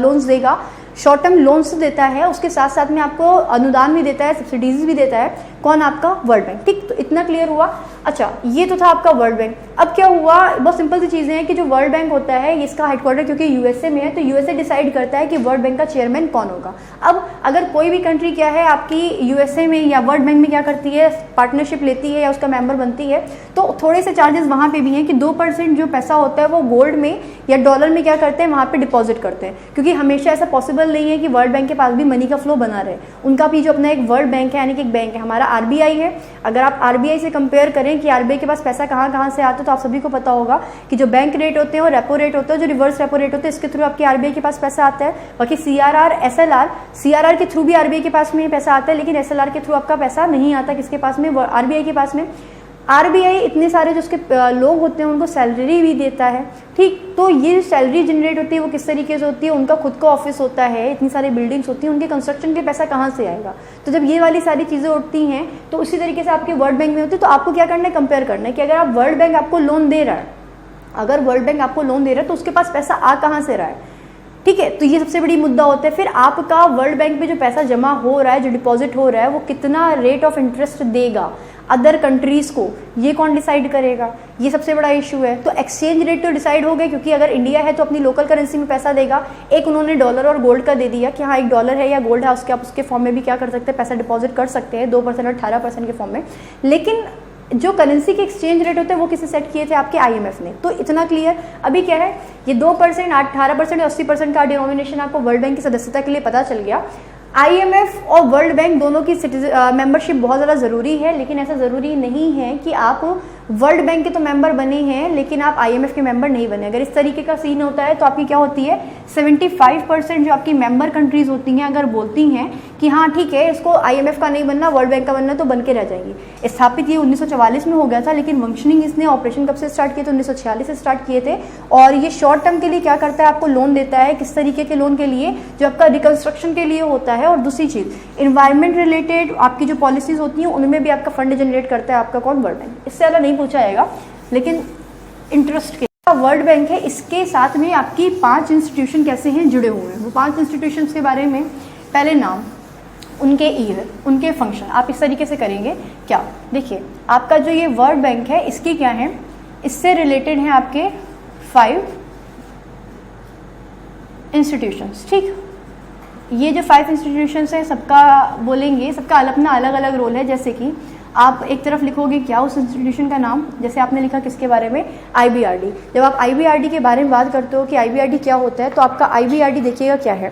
लोन्स देगा, शॉर्ट टर्म लोन्स देता है, उसके साथ साथ में आपको अनुदान भी देता है, सब्सिडीज भी देता है। कौन? आपका वर्ल्ड बैंक। ठीक, तो इतना क्लियर हुआ। अच्छा, ये तो था आपका वर्ल्ड बैंक। अब क्या हुआ? बहुत सिंपल सी चीज़ें हैं कि जो वर्ल्ड बैंक होता है, इसका हेडक्वार्टर क्योंकि यूएसए में है, तो यूएसए डिसाइड करता है कि वर्ल्ड बैंक का चेयरमैन कौन होगा। अब अगर कोई भी कंट्री क्या है आपकी यूएसए में या वर्ल्ड बैंक में क्या करती है, पार्टनरशिप लेती है या उसका मेंबर बनती है, तो थोड़े से चार्जेस वहाँ पे भी हैं कि 2% जो पैसा होता है वो गोल्ड में या डॉलर में क्या करते हैं, वहाँ पे डिपॉजिट करते हैं। क्योंकि हमेशा ऐसा पॉसिबल नहीं है कि वर्ल्ड बैंक के पास भी मनी का फ्लो बना रहे। उनका भी जो अपना एक वर्ल्ड बैंक है, यानी कि एक बैंक है, हमारा RBI है। अगर आप RBI से कंपेयर करें कि RBI के पास पैसा कहाँ कहाँ से आता है, तो आप सभी को पता होगा कि जो बैंक रेट होते हैं और रेपो रेट होता है, जो रिवर्स रेपो रेट होते हैं, इसके थ्रू आपके RBI के पास पैसा आता है। बाकी CRR, SLR, CRR के थ्रू भी RBI के पास में पैसा आता है, लेकिन SLR के थ्रू आपका पैसा नहीं आता किसके पास में, RBI के पास में। आरबीआई इतने सारे जो उसके लोग होते हैं उनको सैलरी भी देता है, ठीक। तो ये सैलरी जनरेट होती है वो किस तरीके से होती है, उनका खुद का ऑफिस होता है, इतनी सारी बिल्डिंग्स होती हैं, उनके कंस्ट्रक्शन के पैसा कहाँ से आएगा। तो जब ये वाली सारी चीज़ें उठती हैं तो उसी तरीके से आपके वर्ल्ड बैंक में होती है। तो आपको क्या करना है, कंपेयर करना है कि अगर आप वर्ल्ड बैंक आपको लोन दे रहा है, अगर वर्ल्ड बैंक आपको लोन दे रहा है तो उसके पास पैसा आ कहाँ से रहा है, ठीक है। तो ये सबसे बड़ी मुद्दा होता है। फिर आपका वर्ल्ड बैंक में जो पैसा जमा हो रहा है, जो डिपॉजिट हो रहा है, वो कितना रेट ऑफ इंटरेस्ट देगा अदर कंट्रीज़ को, ये कौन डिसाइड करेगा, ये सबसे बड़ा इशू है। तो एक्सचेंज रेट तो डिसाइड हो गए, क्योंकि अगर इंडिया है तो अपनी लोकल करेंसी में पैसा देगा। एक उन्होंने डॉलर और गोल्ड का दे दिया कि हाँ, एक डॉलर है या गोल्ड है, उसके आप उसके फॉर्म में भी क्या कर सकते हैं, पैसा डिपॉजिट कर सकते हैं 2% और 18% के फॉर्म में। लेकिन जो करेंसी के एक्सचेंज रेट होते हैं वो किसे सेट किए थे, आपके आईएमएफ ने। तो इतना क्लियर। अभी क्या है, ये 2%, 18% या 80% का डिनोमिनेशन आपको वर्ल्ड बैंक की सदस्यता के लिए पता चल गया। आईएमएफ और वर्ल्ड बैंक दोनों की मेंबरशिप बहुत ज़्यादा ज़रूरी है, लेकिन ऐसा ज़रूरी नहीं है कि आप वर्ल्ड बैंक के तो मेंबर बने हैं लेकिन आप आईएमएफ के मेंबर नहीं बने। अगर इस तरीके का सीन होता है तो आपकी क्या होती है, 75% जो आपकी मेंबर कंट्रीज होती हैं अगर बोलती हैं कि हाँ ठीक है, इसको आईएमएफ का नहीं बनना, वर्ल्ड बैंक का बनना, तो बन के रह जाएंगी। स्थापित ये 1944 में हो गया था, लेकिन फंक्शनिंग इसने ऑपरेशन कब से स्टार्ट किए थे, 1946 से स्टार्ट किए थे। और ये शॉर्ट टर्म के लिए क्या करता है, आपको लोन देता है। किस तरीके के लोन के लिए, जो आपका रिकंस्ट्रक्शन के लिए होता है। और दूसरी चीज़, इन्वायरमेंट रिलेटेड आपकी जो पॉलिसीज होती हैं उनमें भी आपका फंड जनरेट करता है आपका कौन, वर्ल्ड बैंक। इससे ज़्यादा नहीं पूछा जाएगा, लेकिन इंटरेस्ट के वर्ल्ड बैंक है, इसके साथ में आपकी 5 इंस्टीट्यूशन कैसे हैं जुड़े हुए हैं। वो 5 इंस्टीट्यूशन के बारे में, पहले नाम, उनके ईयर, उनके फंक्शन, आप इस तरीके से करेंगे क्या। देखिए आपका जो ये वर्ल्ड बैंक है इसकी क्या है, इससे रिलेटेड हैं आपके 5 इंस्टीट्यूशंस, ठीक। ये जो 5 इंस्टीट्यूशंस हैं सबका बोलेंगे, सबका अपना अलग अलग रोल है। जैसे कि आप एक तरफ लिखोगे क्या, उस इंस्टीट्यूशन का नाम, जैसे आपने लिखा किसके बारे में, आईबीआरडी। जब आप आईबीआरडी के बारे में बात करते हो कि आईबीआरडी क्या होता है, तो आपका आईबीआरडी देखिएगा क्या है।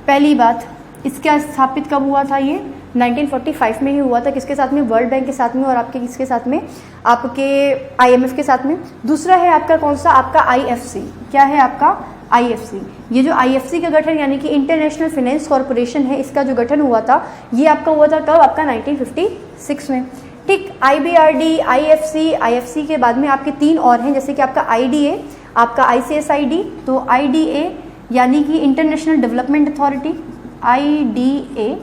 पहली बात, इसका स्थापित कब हुआ था, ये 1945 में ही हुआ था। किसके साथ में, वर्ल्ड बैंक के साथ में, और आपके किसके साथ में, आपके आईएमएफ के साथ में। दूसरा है आपका कौन सा, आपका आईएफसी। क्या है आपका आईएफसी। ये जो आईएफसी का गठन यानी कि इंटरनेशनल फाइनेंस कॉर्पोरेशन है, इसका जो गठन हुआ था ये आपका हुआ था कब, आपका 1956 में, ठीक। आईबीआरडी, आईएफसी के बाद में आपके 3 और हैं, जैसे कि आपका आईडीए, आपका आईसीएसआईडी। तो आईडीए यानी कि इंटरनेशनल डेवलपमेंट अथॉरिटी, आईडीए,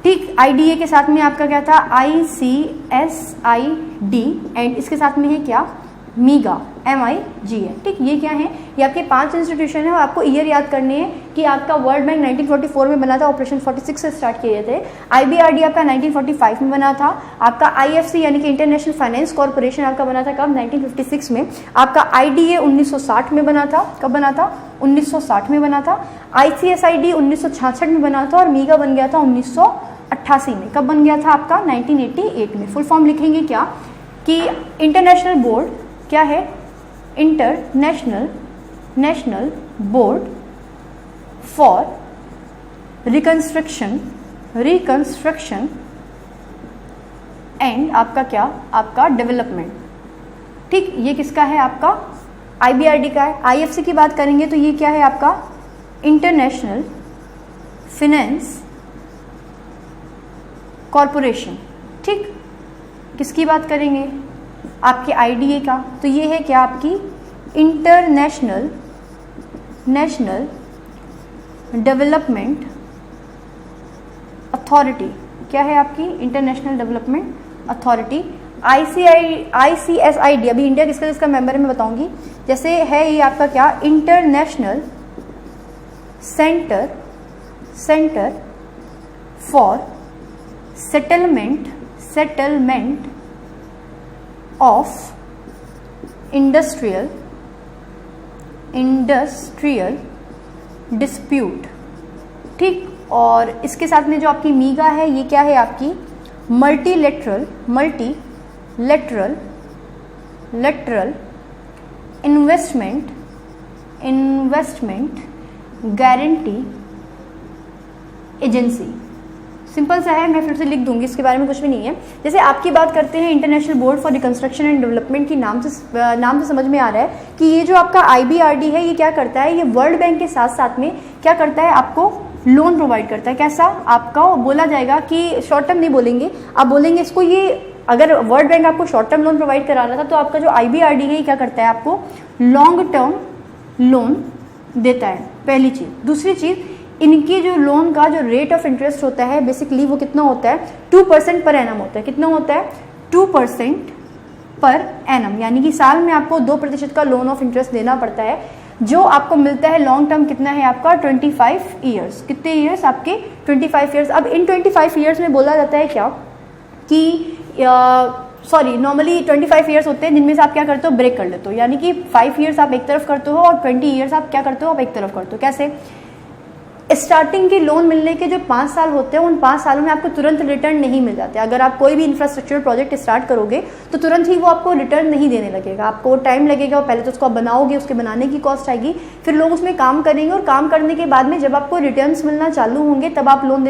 ठीक। आईडीए के साथ में आपका क्या था, आईसीएसआईडी, एंड इसके साथ में है क्या, मीगा, MIGA, ठीक। ये क्या है, ये आपके 5 इंस्टीट्यूशन है। और आपको ईयर याद करनी है कि आपका वर्ल्ड बैंक 1944 में बना था, ऑपरेशन 46 से स्टार्ट किए थे। आईबीआरडी आपका 1945 में बना था। आपका आईएफसी यानी कि इंटरनेशनल फाइनेंस कॉर्पोरेशन आपका बना था कब, 1956 में। आपका आईडीए 1960 में बना था। कब बना था, 1960 में बना था। आईसीएसआईडी 1966 में बना था। और मीगा बन गया था 1988 में। कब बन गया था आपका, 1988 में। फुल फॉर्म लिखेंगे क्या कि इंटरनेशनल बोर्ड क्या है, international board for reconstruction and आपका क्या, आपका डेवलपमेंट, ठीक। ये किसका है, आपका आईबीआरडी का है। आईएफसी की बात करेंगे तो ये क्या है आपका, इंटरनेशनल फाइनेंस कॉर्पोरेशन, ठीक। किसकी बात करेंगे, आपके आईडीए का। तो ये है क्या, आपकी इंटरनेशनल डेवलपमेंट अथॉरिटी। क्या है आपकी, इंटरनेशनल डेवलपमेंट अथॉरिटी। आईसीएसआईडी, अभी इंडिया किसका मेंबर है मैं बताऊंगी। जैसे है ये आपका क्या, international centre for settlement of industrial dispute, ठीक। और इसके साथ में जो आपकी मीगा है ये क्या है आपकी, multilateral investment guarantee agency. Simple सा है, मैं फिर से लिख दूंगी, इसके बारे में कुछ भी नहीं है। जैसे आपकी बात करते हैं international board for reconstruction and development की, नाम से समझ में आ रहा है कि ये जो आपका आईबीआरडी है ये क्या करता है, ये वर्ल्ड बैंक के साथ साथ में क्या करता है, आपको लोन प्रोवाइड करता है। कैसा, आपका बोला जाएगा कि शॉर्ट टर्म नहीं बोलेंगे, आप बोलेंगे इसको ये अगर वर्ल्ड बैंक आपको शॉर्ट टर्म लोन प्रोवाइड करा रहा था तो आपका जो IBRD है क्या करता है, आपको लॉन्ग टर्म लोन देता है, पहली चीज़। दूसरी चीज़, इनकी जो लोन का जो रेट ऑफ इंटरेस्ट होता है बेसिकली वो कितना होता है, 2% पर एनम होता है। कितना होता है, 2% पर एनम, यानी कि साल में आपको 2% का लोन ऑफ इंटरेस्ट देना पड़ता है, जो आपको मिलता है लॉन्ग टर्म कितना है आपका 25 ईयर्स। कितने ईयर्स आपके 25 ईयर्स। अब इन 25 ईयर्स में बोला जाता है क्या कि सॉरी नॉर्मली 25 ईयर्स होते हैं जिनमें से आप क्या करते हो, ब्रेक कर लेते हो, यानी कि 5 ईयर्स आप एक तरफ करते हो और 20 ईयर्स आप क्या करते हो, आप एक तरफ करते हो। कैसे, स्टार्टिंग के लोन मिलने के जो 5 साल होते हैं उन 5 सालों में आपको तुरंत रिटर्न नहीं मिल जाते। अगर आप कोई भी इंफ्रास्ट्रक्चर प्रोजेक्ट स्टार्ट करोगे तो तुरंत ही वो आपको रिटर्न नहीं देने लगेगा, आपको टाइम लगेगा। पहले तो उसको आप बनाओगे, उसके बनाने की कॉस्ट आएगी, फिर लोग उसमें काम करेंगे और काम करने के बाद में जब आपको रिटर्न्स मिलना चालू होंगे तब आप लोन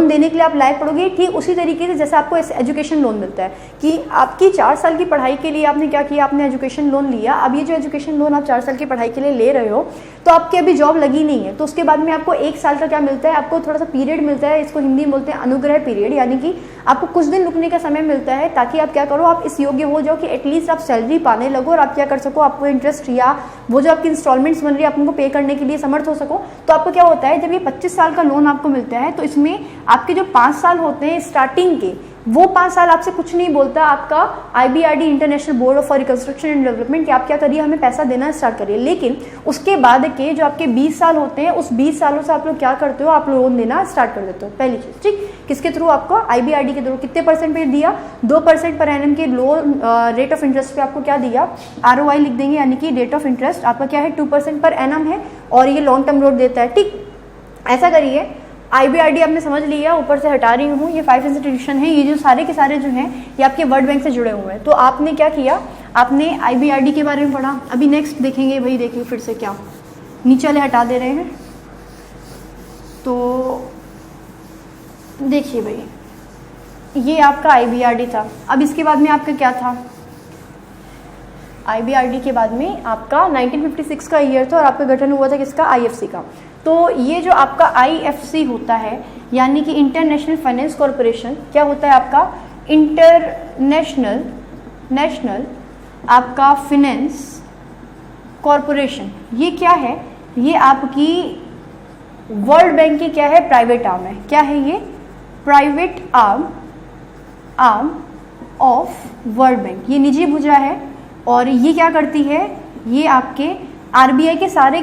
देने के लिए आप लायक पड़ोगे। ठीक उसी तरीके से जैसे आपको एजुकेशन लोन मिलता है कि आपकी 4 साल की पढ़ाई के लिए आपने क्या किया, आपने एजुकेशन लोन लिया। अब ये जो एजुकेशन लोन आप 4 साल की पढ़ाई के लिए ले रहे हो तो आपकी अभी जॉब लगी नहीं है, तो उसके बाद में आपको 1 साल का क्या मिलता है, आपको थोड़ा सा पीरियड मिलता है, इसको हिंदी में बोलते हैं अनुग्रह पीरियड, यानी कि आपको कुछ दिन रुकने का समय मिलता है ताकि आप क्या करो, आप इस योग्य हो जाओ कि एटलीस्ट आप सैलरी पाने लगो और आप क्या कर सको, आपको इंटरेस्ट या वो जो आपकी इंस्टॉलमेंट्स बन रही है आप उनको पे करने के लिए समर्थ हो सको। तो आपको क्या होता है, जब ये 25 साल का लोन आपको मिलता है तो इसमें आपके जो 5 साल होते हैं स्टार्टिंग के, वो 5 साल आपसे कुछ नहीं बोलता आपका IBRD international board for reconstruction and development कि आप क्या करिए, हमें पैसा देना स्टार्ट करिए। लेकिन उसके बाद के जो आपके 20 साल होते हैं उस 20 सालों से आप लोग क्या करते हो, आप लोन देना स्टार्ट कर देते हो। पहली चीज, ठीक, किसके थ्रू, आपको IBRD के थ्रू। कितने परसेंट पे दिया, 2% पर एनम के लोन रेट ऑफ इंटरेस्ट पे आपको क्या दिया, ROI लिख देंगे, यानी कि रेट ऑफ इंटरेस्ट आपका क्या है 2% पर एनम है और ये लॉन्ग टर्म लोन देता है। ठीक, ऐसा करिए, IBRD आपने समझ लिया, ऊपर से हटा रही हूँ, ये 5 इंस्टीट्यूशन है, ये जो सारे के सारे जो हैं ये आपके वर्ल्ड बैंक से जुड़े हुए हैं। तो आपने क्या किया, आपने IBRD के बारे में पढ़ा। अभी नेक्स्ट देखेंगे भाई, देखिए फिर से क्या नीचे वाले हटा दे रहे हैं, तो देखिए भाई ये आपका IBRD था। अब इसके बाद में आपका क्या था, IBRD के बाद में आपका 1956 का ईयर था और आपका गठन हुआ था किसका, IFC का। तो ये जो आपका IFC होता है यानी कि इंटरनेशनल फाइनेंस कॉरपोरेशन, क्या होता है आपका इंटरनेशनल आपका फाइनेंस कॉरपोरेशन। ये क्या है, ये आपकी वर्ल्ड बैंक की क्या है, प्राइवेट आर्म है। क्या है ये, private arm of world bank. ये निजी भुजा है और ये क्या करती है, ये आपके RBI के सारे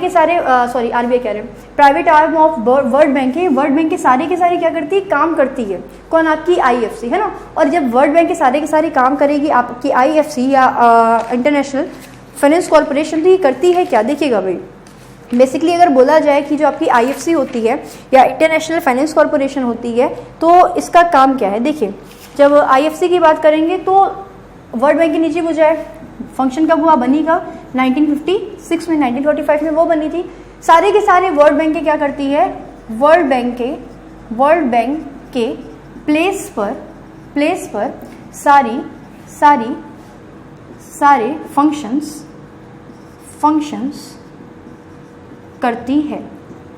सॉरी RBI कह रहे हैं, private arm of world bank है। वर्ल्ड बैंक के सारे क्या करती है, काम करती है। कौन, आपकी IFC है ना। और जब वर्ल्ड बैंक के सारे काम करेगी आपकी IFC या इंटरनेशनल फाइनेंस कॉरपोरेशन, तो ये करती है क्या, देखिएगा भाई। बेसिकली अगर बोला जाए कि जो आपकी IFC होती है या इंटरनेशनल फाइनेंस कॉरपोरेशन होती है, तो इसका काम क्या है, देखिए जब IFC की बात करेंगे तो वर्ल्ड बैंक की नीचे भुजा है। फंक्शन कब हुआ, बनी का 1956 में, 1945 में वो बनी थी। सारे के सारे वर्ल्ड बैंक के क्या करती है, वर्ल्ड बैंक के प्लेस पर सारे फंक्शंस करती है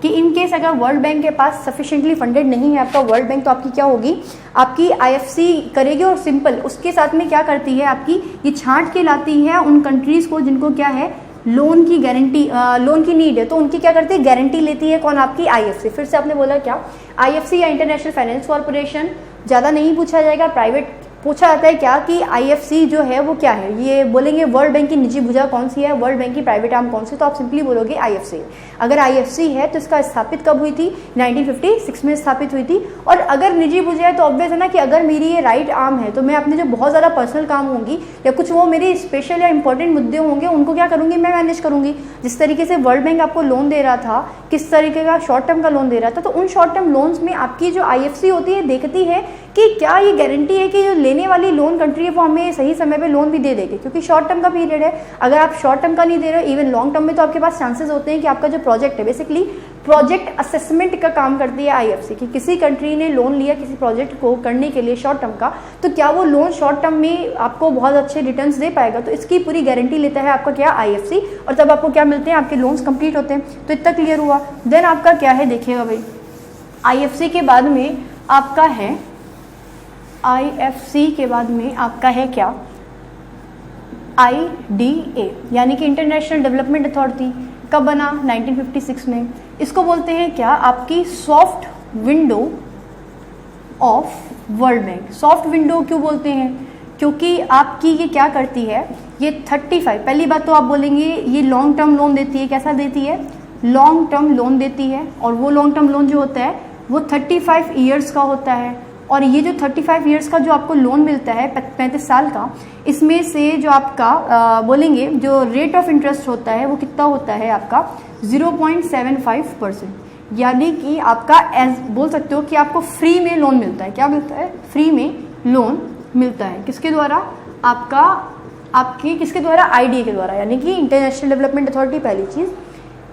कि इन केस अगर वर्ल्ड बैंक के पास सफिशिएंटली फंडेड नहीं है आपका वर्ल्ड बैंक, तो आपकी क्या होगी, आपकी IFC करेगी। और सिंपल उसके साथ में क्या करती है, आपकी ये छांट के लाती है उन कंट्रीज़ को जिनको क्या है, लोन की गारंटी, लोन की नीड है, तो उनकी क्या करती है, गारंटी लेती है। कौन, आपकी IFC। फिर से आपने बोला क्या, IFC या इंटरनेशनल फाइनेंस कॉरपोरेशन, ज़्यादा नहीं पूछा जाएगा, प्राइवेट पूछा जाता है क्या कि IFC जो है वो क्या है। ये बोलेंगे वर्ल्ड बैंक की निजी भुजा कौन सी है, वर्ल्ड बैंक की प्राइवेट आर्म कौन सी, तो आप सिंपली बोलोगे IFC। अगर IFC है तो इसका स्थापित कब हुई थी, 1956 में स्थापित हुई थी। और अगर निजी भुजा है तो ऑब्वियस है ना कि अगर मेरी ये राइट आर्म है तो मैं अपने जो बहुत ज़्यादा पर्सनल काम होंगी या कुछ वो मेरे स्पेशल या इंपॉर्टेंट मुद्दे होंगे उनको क्या करूँगी, मैं मैनेज करूँगी। जिस तरीके से वर्ल्ड बैंक आपको लोन दे रहा था, किस तरीके का शॉर्ट टर्म का लोन दे रहा था, तो उन शॉर्ट टर्म लोन्स में आपकी जो IFC होती है देखती है कि क्या ये गारंटी है कि जो लेने वाली लोन कंट्री है वो हमें सही समय पे लोन भी दे देगी, क्योंकि शॉर्ट टर्म का पीरियड है। अगर आप शॉर्ट टर्म का नहीं दे रहे हो, इवन लॉन्ग टर्म में, तो आपके पास चांसेस होते हैं कि आपका जो प्रोजेक्ट है, बेसिकली प्रोजेक्ट असेसमेंट का काम करती है IFC, कि किसी कंट्री ने लोन लिया किसी प्रोजेक्ट को करने के लिए शॉर्ट टर्म का, तो क्या वो लोन शॉर्ट टर्म में आपको बहुत अच्छे रिटर्न्स दे पाएगा, तो इसकी पूरी गारंटी लेता है आपका क्या, IFC। और तब आपको क्या मिलते हैं, आपके लोन्स कंप्लीट होते हैं। तो इतना क्लियर हुआ। देन आपका क्या है, देखिएगा भाई, IFC के बाद में आपका है IFC के बाद में आपका है क्या, IDA यानी कि इंटरनेशनल डेवलपमेंट अथॉरिटी। कब बना, 1956 में। इसको बोलते हैं क्या, आपकी soft window of world bank. Soft window क्यों बोलते हैं, क्योंकि आपकी ये क्या करती है, ये 35, पहली बात तो आप बोलेंगे ये लॉन्ग टर्म लोन देती है। कैसा देती है, लॉन्ग टर्म लोन देती है। और वो लॉन्ग टर्म लोन जो होता है वो 35 ईयर्स का होता है। और ये जो 35 ईयर्स का जो आपको लोन मिलता है 35 साल का, इसमें से जो आपका बोलेंगे जो रेट ऑफ इंटरेस्ट होता है वो कितना होता है आपका 0.75%। यानी कि आपका बोल सकते हो कि आपको फ्री में लोन मिलता है। क्या मिलता है, फ्री में लोन मिलता है। किसके द्वारा, आपकी किसके द्वारा, IDA के द्वारा, यानी कि इंटरनेशनल डेवलपमेंट अथॉरिटी। पहली चीज़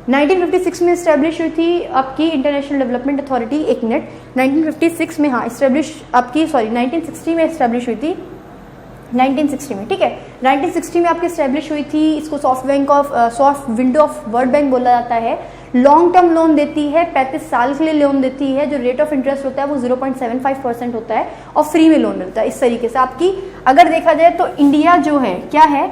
1956 में इस्टेब्लिश हुई थी आपकी इंटरनेशनल डेवलपमेंट अथॉरिटी। एक मिनट, 1956 में, हाँ इस्टेब्लिश आपकी 1960 में इस्टेब्लिश हुई थी, 1960 में, ठीक है। 1960 में आपकी इस्टेब्लिश हुई थी। इसको soft window of world bank बोला जाता है। लॉन्ग टर्म लोन देती है, 35 साल के लिए लोन देती है। जो रेट ऑफ इंटरेस्ट होता है वो 0.75% होता है और फ्री में लोन मिलता है। इस तरीके से आपकी अगर देखा जाए तो इंडिया जो है, क्या है,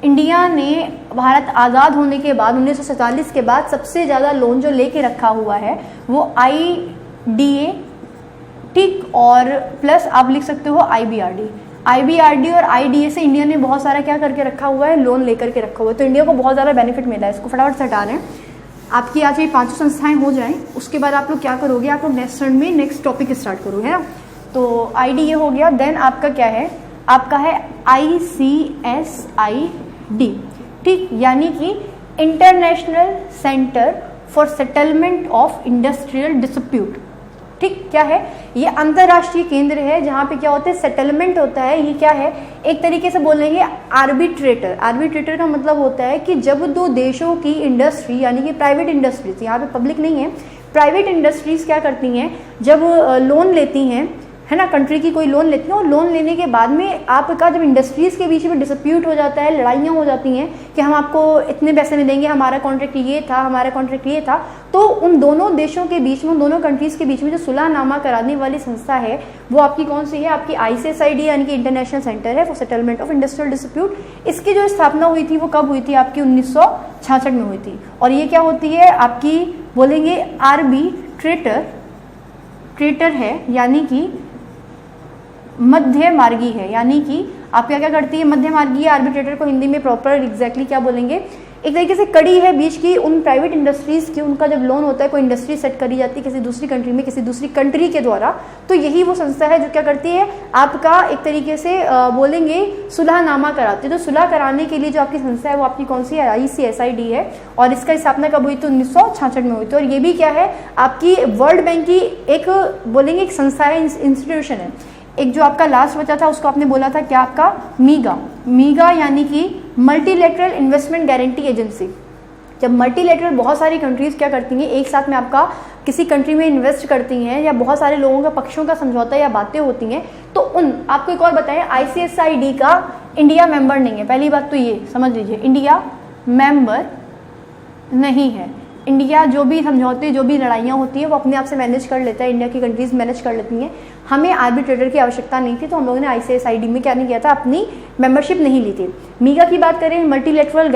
इंडिया ने भारत आज़ाद होने के बाद 1947 के बाद सबसे ज़्यादा लोन जो लेके रखा हुआ है वो IDA, ठीक, और प्लस आप लिख सकते हो IBRD और IDA से इंडिया ने बहुत सारा क्या करके रखा हुआ है, लोन लेकर के रखा हुआ है। तो इंडिया को बहुत ज़्यादा बेनिफिट मिला है। इसको फटाफट से हटा रहे हैं। आपकी आज ये 5 संस्थाएं हो जाएं, उसके बाद आप लोग क्या करोगे, आप लोग नेक्स्ट टर्न में नेक्स्ट टॉपिक स्टार्ट करोगे, है ना। तो IDA हो गया। देन आपका क्या है, आपका है ICSID, ठीक, यानी कि international centre for settlement of industrial dispute, ठीक। क्या है, ये अंतर्राष्ट्रीय केंद्र है जहाँ पे क्या होता है, सेटलमेंट होता है। ये क्या है, एक तरीके से बोलेंगे आर्बिट्रेटर का मतलब होता है कि जब दो देशों की इंडस्ट्री, यानी कि प्राइवेट इंडस्ट्रीज, यहाँ पे पब्लिक नहीं है, प्राइवेट इंडस्ट्रीज क्या करती हैं, जब लोन लेती हैं, है ना, कंट्री की कोई लोन लेती है, और लोन लेने के बाद में आपका जब इंडस्ट्रीज के बीच में डिस्प्यूट हो जाता है, लड़ाइयाँ हो जाती हैं कि हम आपको इतने पैसे में देंगे, हमारा कॉन्ट्रैक्ट ये था, तो उन दोनों देशों के बीच में, उन दोनों कंट्रीज के बीच में जो सुलहनामा कराने वाली संस्था है वो आपकी कौन सी है, आपकी ICSID यानी कि इंटरनेशनल सेंटर है for settlement of industrial dispute. इसकी जो स्थापना हुई थी वो कब हुई थी, आपकी 1966 में हुई थी। और ये क्या होती है, आपकी बोलेंगे आर्बिट्रेटर है, यानी कि मध्य मार्गी है, यानी कि आप क्या करती है, मध्य मार्गी आर्बिट्रेटर को हिंदी में प्रॉपर एग्जैक्टली क्या बोलेंगे, एक तरीके से कड़ी है बीच की उन प्राइवेट इंडस्ट्रीज की। उनका जब लोन होता है, कोई इंडस्ट्री सेट करी जाती है किसी दूसरी कंट्री में, किसी दूसरी कंट्री के द्वारा, तो यही वो संस्था है जो क्या करती है, आपका एक तरीके से बोलेंगे सुलहनामा कराती है। तो सुलह कराने के लिए जो आपकी संस्था है वो आपकी कौन सी है, ICSID है। और इसका स्थापना कब हुई थी, 1966 में हुई थी। और ये भी क्या है, आपकी वर्ल्ड बैंक की एक बोलेंगे एक संस्था है, इंस्टीट्यूशन है। एक जो आपका लास्ट बचा था उसको आपने बोला था क्या, आपका मीगा यानी कि मल्टीलेटरल इन्वेस्टमेंट गारंटी एजेंसी। जब मल्टीलेटरल बहुत सारी कंट्रीज क्या करती हैं, एक साथ में आपका किसी कंट्री में इन्वेस्ट करती हैं, या बहुत सारे लोगों का पक्षों का समझौता या बातें होती हैं, तो उन आपको एक और बताएं, ICSID का इंडिया मेंबर नहीं है। पहली बात तो ये समझ लीजिए, इंडिया मेंबर नहीं है। इंडिया जो भी समझौते, जो भी लड़ाइयाँ होती हैं वो अपने आप से मैनेज कर लेता है, इंडिया की कंट्रीज मैनेज कर लेती हैं। हमें आर्बिट्रेटर की आवश्यकता नहीं थी, तो हम लोगों ने ICSID में क्या नहीं किया था, अपनी मेंबरशिप नहीं ली थी। मीगा की बात करें, मल्टीलेटरल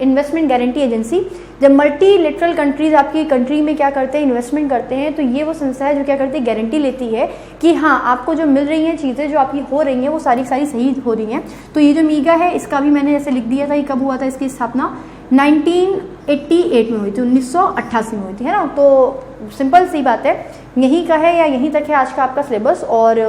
इन्वेस्टमेंट गारंटी एजेंसी। जब मल्टीलेटरल कंट्रीज आपकी कंट्री में क्या करते हैं, इन्वेस्टमेंट करते हैं, तो ये वो संस्था है जो क्या करती है, गारंटी लेती है कि हाँ आपको जो मिल रही हैं चीज़ें, जो आपकी हो रही हैं वो सारी सही हो रही हैं। तो ये जो मीगा है, इसका भी मैंने जैसे लिख दिया था, ये कब हुआ था, इसकी स्थापना 1988 में हुई थी, 1988 में हुई थी, है ना। तो सिंपल सी बात है, यहीं का है या यहीं तक है आज का आपका सिलेबस। और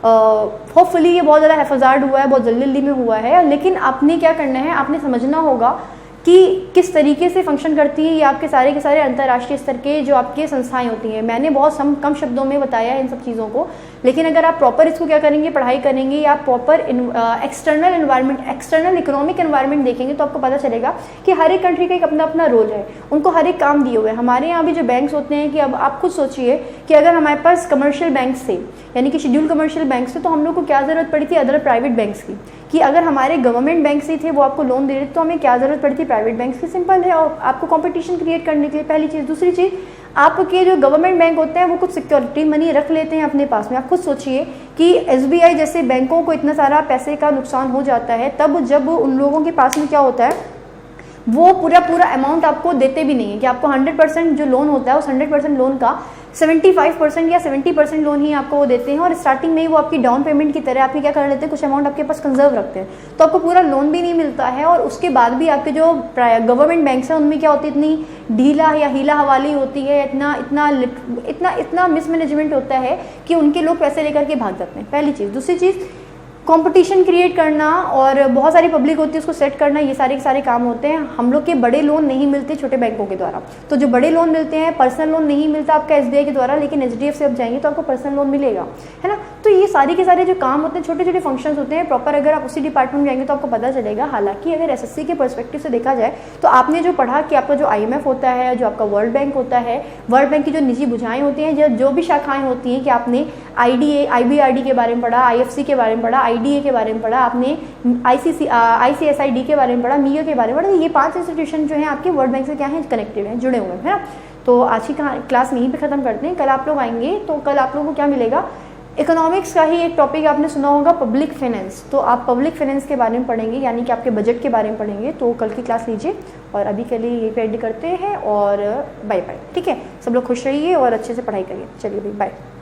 होपफुली ये बहुत ज़्यादा हैफाजार्ड हुआ है, बहुत जल्दी में हुआ है, लेकिन आपने क्या करना है, आपने समझना होगा कि किस तरीके से फंक्शन करती है ये आपके सारे के सारे अंतर्राष्ट्रीय स्तर के जो आपके संस्थाएं होती हैं। मैंने बहुत कम शब्दों में बताया है इन सब चीज़ों को, लेकिन अगर आप प्रॉपर इसको क्या करेंगे, पढ़ाई करेंगे, या proper external environment, external economic environment देखेंगे, तो आपको पता चलेगा कि हर एक कंट्री का एक अपना अपना रोल है, उनको हर एक काम दिए हुए हैं। हमारे यहाँ भी जो बैंक्स होते हैं, कि अब आप खुद सोचिए कि अगर हमारे पास कमर्शियल बैंक्स थे, यानी कि शेड्यूल कमर्शियल बैंक्स थे, तो हम लोग को क्या ज़रूरत पड़ी थी, अदर प्राइवेट बैंक्स की। कि अगर हमारे गवर्नमेंट बैंक्स ही थे वो आपको लोन दे रहे थे, तो हमें क्या ज़रूरत पड़ी थी, प्राइवेट बैंक्स की। सिंपल है, और आपको कंपटीशन क्रिएट करने के लिए, पहली चीज़। दूसरी चीज़, आपके जो गवर्नमेंट बैंक होते हैं वो कुछ सिक्योरिटी मनी रख लेते हैं अपने पास में। आप खुद सोचिए कि SBI जैसे बैंकों को इतना सारा पैसे का नुकसान हो जाता है, तब जब उन लोगों के पास में क्या होता है, वो पूरा अमाउंट आपको देते भी नहीं है कि आपको 100% जो लोन होता है उस 100% लोन का 75% या 70% लोन ही आपको वो देते हैं, और स्टार्टिंग में ही वो आपकी डाउन पेमेंट की तरह आपकी क्या कर लेते हैं, कुछ अमाउंट आपके पास कंजर्व रखते हैं, तो आपको पूरा लोन भी नहीं मिलता है। और उसके बाद भी आपके जो गवर्नमेंट बैंक्स हैं उनमें क्या होती है, इतनी ढीला या हीला हवाली होती है, इतना मिसमैनेजमेंट होता है कि उनके लोग पैसे लेकर के भाग जाते हैं, पहली चीज़। दूसरी चीज़, कंपटीशन क्रिएट करना और बहुत सारी पब्लिक होती है उसको सेट करना, ये सारे के सारे काम होते हैं। हम लोग के बड़े लोन नहीं मिलते छोटे बैंकों के द्वारा, तो जो बड़े लोन मिलते हैं, पर्सनल लोन नहीं मिलता आपका SBI के द्वारा, लेकिन HDFC आप जाएंगे तो आपको पर्सनल लोन मिलेगा, है ना। तो ये सारे के सारे जो काम होते हैं, छोटे छोटे फंक्शंस होते हैं, प्रॉपर अगर आप उसी डिपार्टमेंट में जाएंगे तो आपको पता चलेगा। हालांकि अगर SSC के पर्सपेक्टिव से देखा जाए तो आपने जो पढ़ा कि आपका जो IMF होता है, जो आपका वर्ल्ड बैंक होता है, वर्ल्ड बैंक की जो निजी भुजाएं होती हैं, जो भी शाखाएं होती हैं, कि आपने IDA IBRD के बारे में पढ़ा, IFC के बारे में पढ़ा, IDA के बारे में पढ़ा, आपने ICSID के बारे में पढ़ा, MIO के बारे में पढ़ा, ये 5 इंस्टीट्यूशन जो हैं आपके वर्ल्ड बैंक से क्या हैं, कनेक्टेड हैं, जुड़े हुए हैं, है ना। तो आज की क्लास यहीं पे ख़त्म करते हैं। कल आप लोग आएंगे तो कल आप लोगों को क्या मिलेगा, इकोनॉमिक्स का ही एक टॉपिक आपने सुना होगा, पब्लिक फाइनेंस। तो आप पब्लिक फाइनेंस के बारे में पढ़ेंगे, यानी कि आपके बजट के बारे में पढ़ेंगे। तो कल की क्लास लीजिए, और अभी के लिए यही पे एंड करते हैं, और बाय बाय, ठीक है। सब लोग खुश रहिए और अच्छे से पढ़ाई करिए। चलिए भाई, बाय।